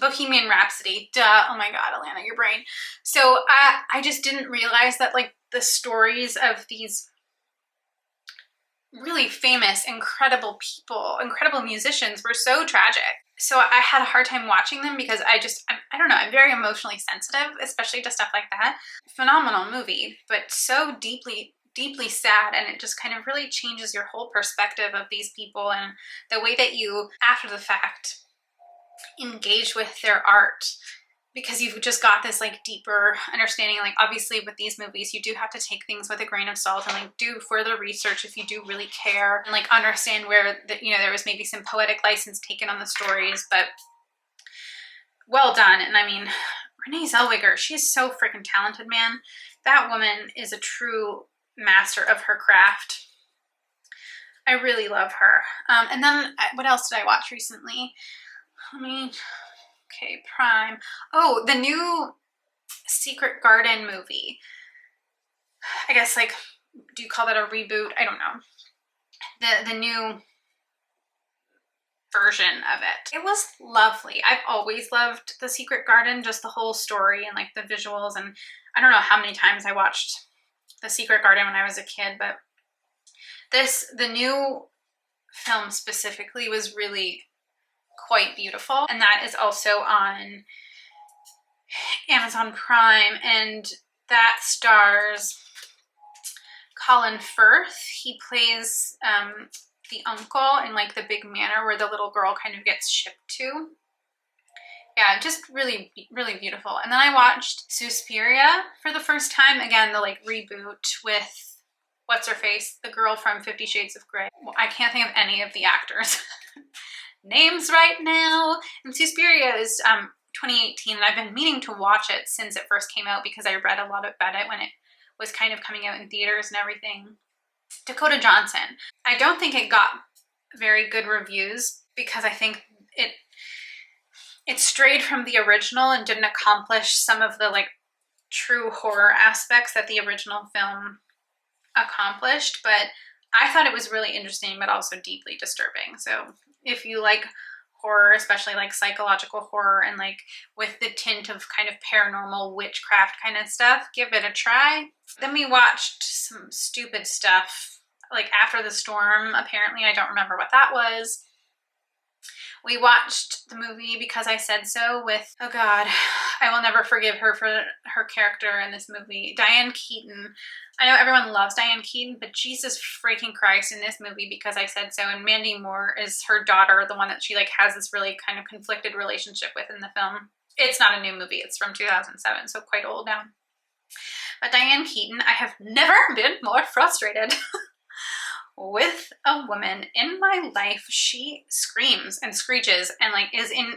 Bohemian Rhapsody. Duh. Oh my god, Alanna, your brain. So I just didn't realize that like the stories of these really famous, incredible people, incredible musicians were so tragic. So I had a hard time watching them because I don't know, I'm very emotionally sensitive, especially to stuff like that. Phenomenal movie, but so deeply, deeply sad, and it just kind of really changes your whole perspective of these people and the way that you, after the fact, engage with their art, because you've just got this like deeper understanding. Like, obviously with these movies, you do have to take things with a grain of salt and like do further research if you do really care and like understand where there was maybe some poetic license taken on the stories, but well done. And I mean, Renee Zellweger, she's so freaking talented, man. That woman is a true master of her craft. I really love her. And then what else did I watch recently? Okay, Prime. Oh, the new Secret Garden movie. I guess, like, do you call that a reboot? I don't know. The new version of it. It was lovely. I've always loved The Secret Garden, just the whole story and like the visuals, and I don't know how many times I watched The Secret Garden when I was a kid, but the new film specifically was really quite beautiful, and that is also on Amazon Prime, and that stars Colin Firth. He plays the uncle in like the big manor where the little girl kind of gets shipped to. Yeah, just really, really beautiful. And then I watched Suspiria for the first time. Again, the like reboot with what's her face, the girl from 50 Shades of Grey. Well, I can't think of any of the actors' names right now. And Suspiria is 2018, and I've been meaning to watch it since it first came out because I read a lot about it when it was kind of coming out in theaters and everything. Dakota Johnson. I don't think it got very good reviews because I think it strayed from the original and didn't accomplish some of the like true horror aspects that the original film accomplished, but I thought it was really interesting but also deeply disturbing. So if you like horror, especially like psychological horror and like with the tint of kind of paranormal witchcraft kind of stuff, give it a try. Then we watched some stupid stuff like After the Storm. Apparently, I don't remember what that was. We watched the movie Because I Said So with, oh God, I will never forgive her for her character in this movie, Diane Keaton. I know everyone loves Diane Keaton, but Jesus freaking Christ, in this movie Because I Said So, and Mandy Moore is her daughter, the one that she like has this really kind of conflicted relationship with in the film. It's not a new movie, it's from 2007, so quite old now. But Diane Keaton, I have never been more frustrated with a woman in my life. She screams and screeches and like is in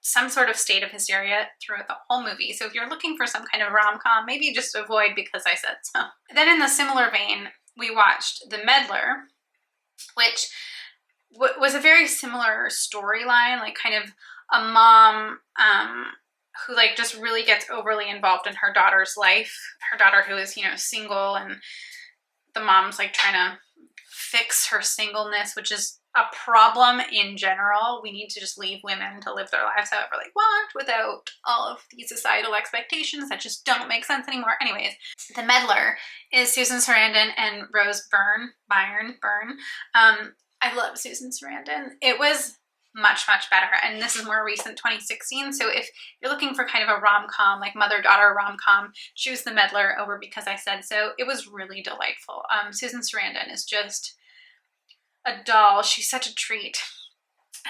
some sort of state of hysteria throughout the whole movie. So if you're looking for some kind of rom-com, maybe just avoid Because I Said So. Then in the similar vein, we watched The Meddler, which was a very similar storyline, like kind of a mom who like just really gets overly involved in her daughter's life. Her daughter who is, you know, single, and the mom's like trying to fix her singleness, which is a problem in general. We need to just leave women to live their lives however they want without all of these societal expectations that just don't make sense anymore. Anyways, The Meddler is Susan Sarandon and Rose Byrne. I love Susan Sarandon. It was much, much better, and this is more recent, 2016, so if you're looking for kind of a rom-com, like mother-daughter rom-com, choose The Meddler over Because I Said So. It was really delightful. Susan Sarandon is just a doll. She's such a treat.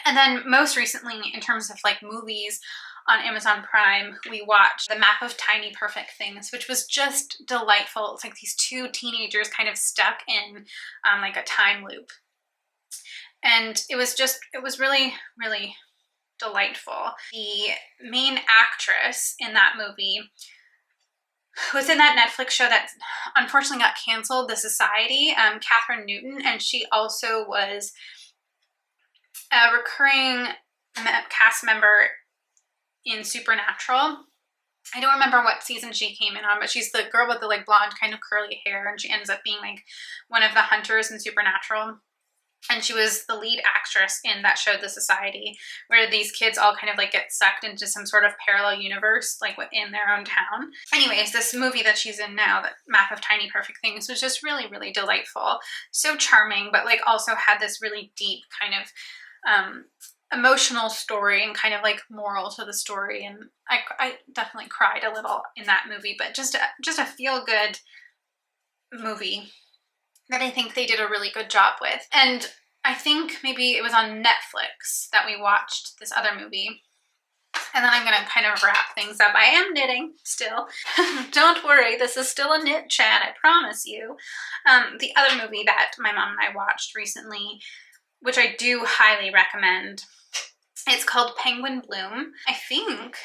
And then most recently, in terms of like movies on Amazon Prime, we watched The Map of Tiny Perfect Things, which was just delightful. It's like these two teenagers kind of stuck in like a time loop. And it was really, really delightful. The main actress in that movie was in that Netflix show that unfortunately got canceled, The Society, Catherine Newton, and she also was a recurring cast member in Supernatural. I don't remember what season she came in on, but she's the girl with the like blonde kind of curly hair, and she ends up being like one of the hunters in Supernatural. And she was the lead actress in that show, The Society, where these kids all kind of like get sucked into some sort of parallel universe, like within their own town. Anyways, this movie that she's in now, that Map of Tiny Perfect Things, was just really, really delightful. So charming, but like also had this really deep kind of emotional story and kind of like moral to the story. And I definitely cried a little in that movie, but just a feel-good movie that I think they did a really good job with. And I think maybe it was on Netflix that we watched this other movie. And then I'm going to kind of wrap things up. I am knitting still. Don't worry, this is still a knit chat, I promise you. The other movie that my mom and I watched recently, which I do highly recommend, it's called Penguin Bloom. I think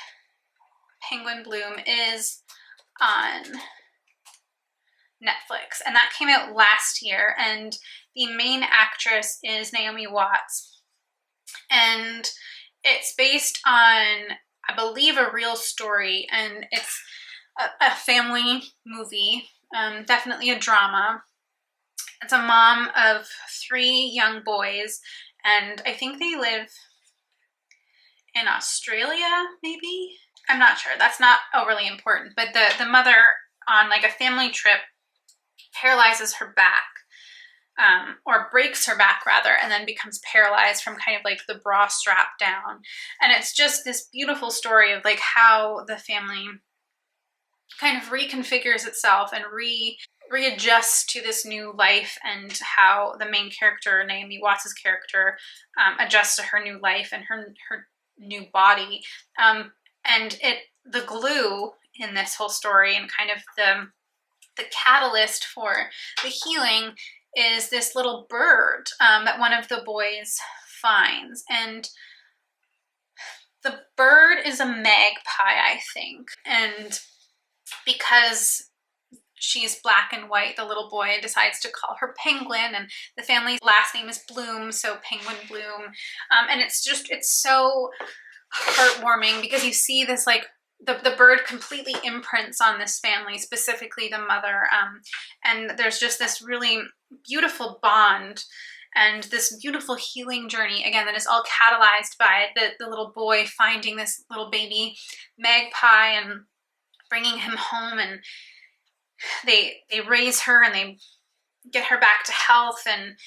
Penguin Bloom is on Netflix, and that came out last year, and the main actress is Naomi Watts, and it's based on, I believe, a real story, and it's a family movie, definitely a drama. It's a mom of 3 young boys, and I think they live in Australia, maybe? I'm not sure. That's not overly important, but the mother, on like a family trip, paralyzes her back, or breaks her back rather, and then becomes paralyzed from kind of like the bra strap down. And it's just this beautiful story of like how the family kind of reconfigures itself and readjusts to this new life, and how the main character, Naomi Watts' character, adjusts to her new life and her new body. And the glue in this whole story, and kind of the catalyst for the healing, is this little bird that one of the boys finds. And the bird is a magpie, I think. And because she's black and white, the little boy decides to call her Penguin, and the family's last name is Bloom, so Penguin Bloom. And it's so heartwarming, because you see this, like, the bird completely imprints on this family, specifically the mother, and there's just this really beautiful bond and this beautiful healing journey, again, that is all catalyzed by the little boy finding this little baby magpie and bringing him home, and they raise her and they get her back to health, and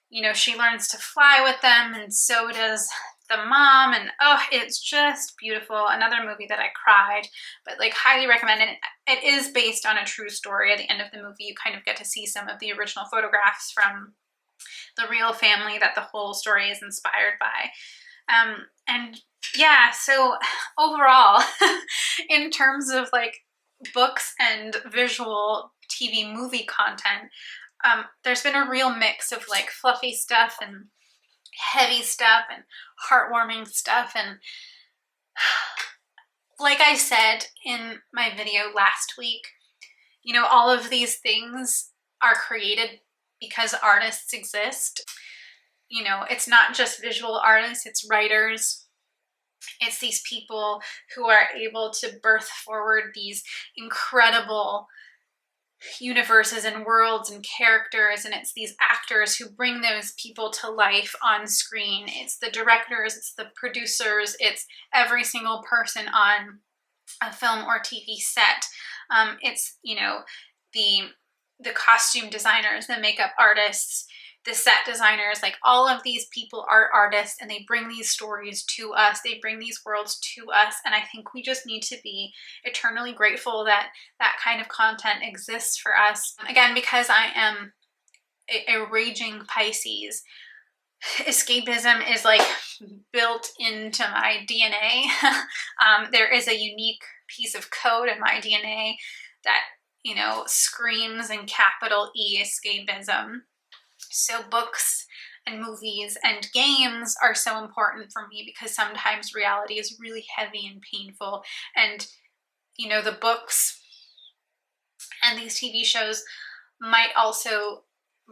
you know, she learns to fly with them, and so does the mom. And oh, it's just beautiful. Another movie that I cried, but like highly recommend it. It is based on a true story. At the end of the movie, you kind of get to see some of the original photographs from the real family that the whole story is inspired by. And yeah, so overall, in terms of like books and visual TV movie content, there's been a real mix of like fluffy stuff and heavy stuff and heartwarming stuff. And like I said in my video last week, you know, all of these things are created because artists exist. You know, it's not just visual artists, it's writers. It's these people who are able to birth forward these incredible universes and worlds and characters, and it's these actors who bring those people to life on screen. It's the directors, it's the producers, it's every single person on a film or TV set. It's, you know, the costume designers, the makeup artists, the set designers, like all of these people are artists, and they bring these stories to us, they bring these worlds to us, and I think we just need to be eternally grateful that that kind of content exists for us. Again, because I am a raging Pisces, escapism is like built into my DNA. There is a unique piece of code in my DNA that, you know, screams in capital E escapism. So books and movies and games are so important for me, because sometimes reality is really heavy and painful. And, you know, the books and these TV shows might also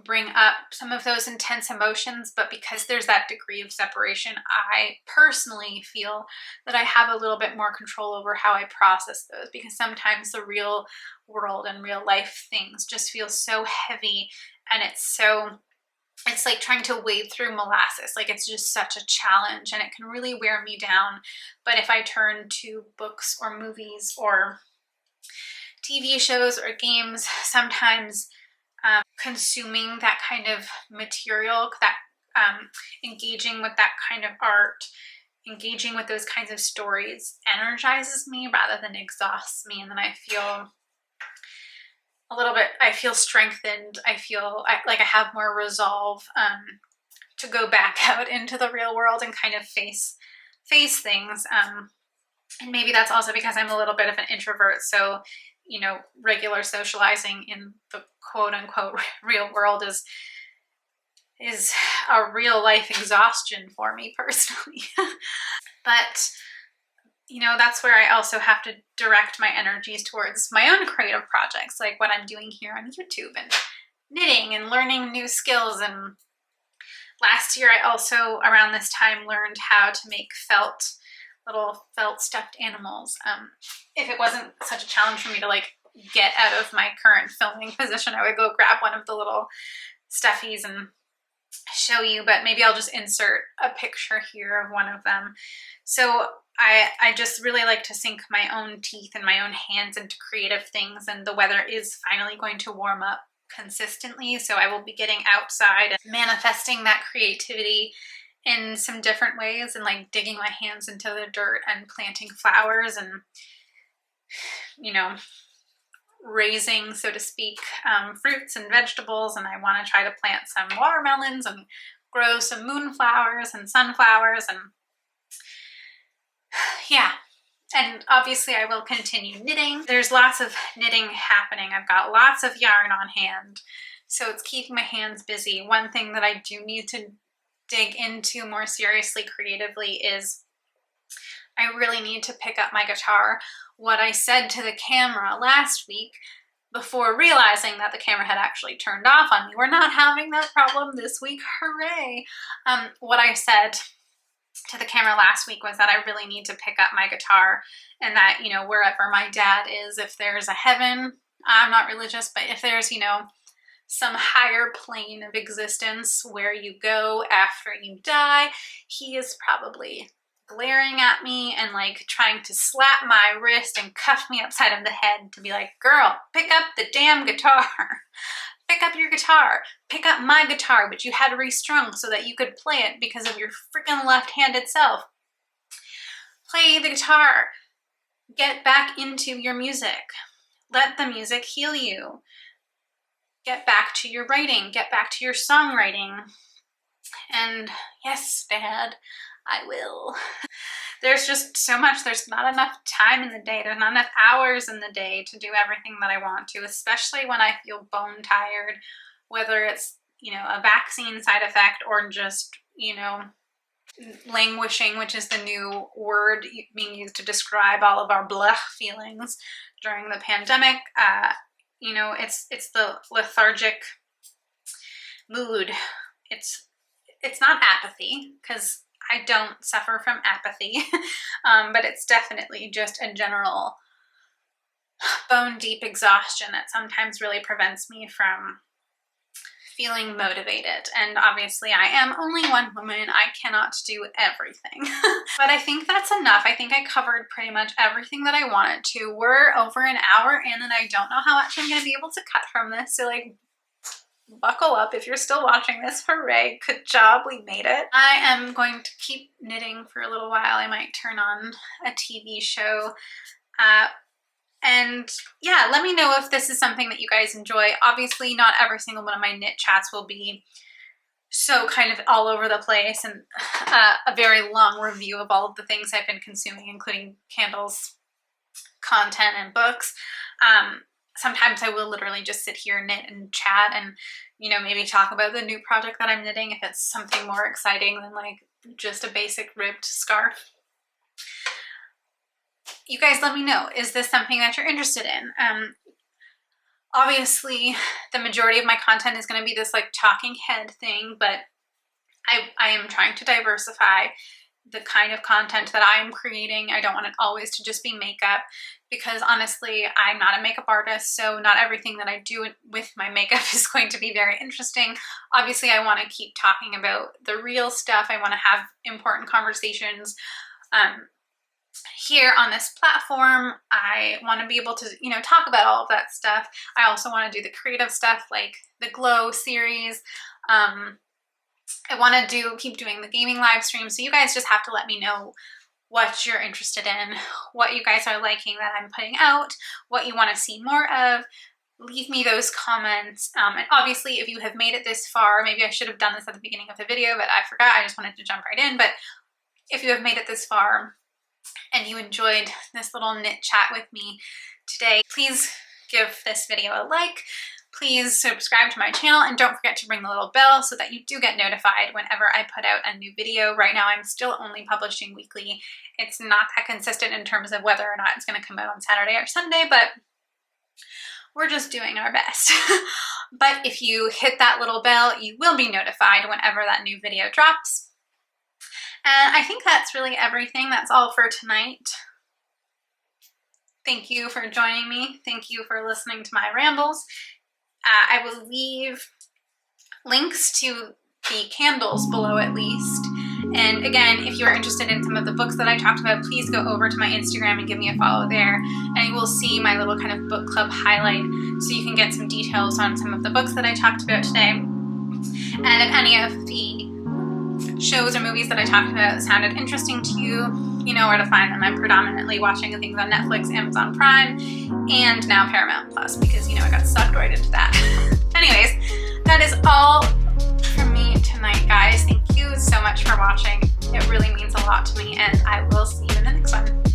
bring up some of those intense emotions, but because there's that degree of separation, I personally feel that I have a little bit more control over how I process those, because sometimes the real world and real life things just feel so heavy, and it's like trying to wade through molasses. Like, it's just such a challenge, and it can really wear me down. But if I turn to books or movies or TV shows or games, sometimes consuming that kind of material, that engaging with that kind of art, engaging with those kinds of stories energizes me rather than exhausts me. And then I feel a little bit, I feel strengthened. I feel like I have more resolve to go back out into the real world and kind of face things. And maybe that's also because I'm a little bit of an introvert. So, you know, regular socializing in the quote unquote real world is a real life exhaustion for me personally. But you know, that's where I also have to direct my energies towards my own creative projects, like what I'm doing here on YouTube and knitting and learning new skills. And last year I also, around this time, learned how to make little felt stuffed animals. If it wasn't such a challenge for me to like get out of my current filming position, I would go grab one of the little stuffies and show you, but maybe I'll just insert a picture here of one of them. So I just really like to sink my own teeth and my own hands into creative things, and the weather is finally going to warm up consistently, so I will be getting outside and manifesting that creativity in some different ways, and like digging my hands into the dirt and planting flowers and, you know, raising, so to speak, fruits and vegetables. And I want to try to plant some watermelons and grow some moonflowers and sunflowers, and yeah. And obviously I will continue knitting. There's lots of knitting happening. I've got lots of yarn on hand, so it's keeping my hands busy. One thing that I do need to dig into more seriously creatively is I really need to pick up my guitar. What I said to the camera last week, before realizing that the camera had actually turned off on me, we're not having that problem this week, hooray! What I said to the camera last week was that I really need to pick up my guitar, and that, you know, wherever my dad is, if there's a heaven, I'm not religious, but if there's, you know, some higher plane of existence where you go after you die, he is probably glaring at me and like trying to slap my wrist and cuff me upside of the head to be like, girl, pick up the damn guitar. Pick up your guitar. Pick up my guitar, which you had restrung so that you could play it because of your freaking left-handed self. Play the guitar. Get back into your music. Let the music heal you. Get back to your writing. Get back to your songwriting. And yes, Dad, I will. There's just so much. There's not enough time in the day. There's not enough hours in the day to do everything that I want to, especially when I feel bone tired, whether it's, you know, a vaccine side effect or just, you know, languishing, which is the new word being used to describe all of our blah feelings during the pandemic. You know, it's the lethargic mood. It's not apathy, because I don't suffer from apathy, but it's definitely just a general bone deep exhaustion that sometimes really prevents me from feeling motivated. And obviously I am only one woman. I cannot do everything. But I think that's enough. I think I covered pretty much everything that I wanted to. We're over an hour in, and I don't know how much I'm going to be able to cut from this. So like, buckle up if you're still watching this. Hooray, good job, we made it. I am going to keep knitting for a little while. I might turn on a TV show. And yeah, let me know if this is something that you guys enjoy. Obviously, not every single one of my knit chats will be so kind of all over the place, and a very long review of all of the things I've been consuming, including candles, content, and books. Sometimes I will literally just sit here, knit, and chat, and, you know, maybe talk about the new project that I'm knitting if it's something more exciting than like just a basic ribbed scarf. You guys let me know, is this something that you're interested in? Obviously, the majority of my content is going to be this like talking head thing, but I am trying to diversify the kind of content that I am creating. I don't want it always to just be makeup, because honestly, I'm not a makeup artist, so not everything that I do with my makeup is going to be very interesting. Obviously, I want to keep talking about the real stuff. I want to have important conversations. Here on this platform, I want to be able to, you know, talk about all of that stuff. I also want to do the creative stuff like the Glow series. I want to keep doing the gaming live stream. So you guys just have to let me know what you're interested in, what you guys are liking that I'm putting out, what you want to see more of. Leave me those comments. And obviously, if you have made it this far, maybe I should have done this at the beginning of the video, but I forgot. I just wanted to jump right in. But if you have made it this far and you enjoyed this little knit chat with me today, please give this video a like. please subscribe to my channel and don't forget to ring the little bell so that you do get notified whenever I put out a new video. Right now I'm still only publishing weekly. It's not that consistent in terms of whether or not it's going to come out on Saturday or Sunday, but we're just doing our best. But if you hit that little bell, you will be notified whenever that new video drops. And I think that's really everything. That's all for tonight. Thank you for joining me. Thank you for listening to my rambles. I will leave links to the candles below at least. And again, if you're interested in some of the books that I talked about, please go over to my Instagram and give me a follow there. And you will see my little kind of book club highlight so you can get some details on some of the books that I talked about today. And if any of the shows or movies that I talked about sounded interesting to you, you know where to find them. I'm predominantly watching things on Netflix, Amazon Prime, and now Paramount Plus because, you know, I got sucked right into that. Anyways, that is all from me tonight, guys. Thank you so much for watching. It really means a lot to me, and I will see you in the next one.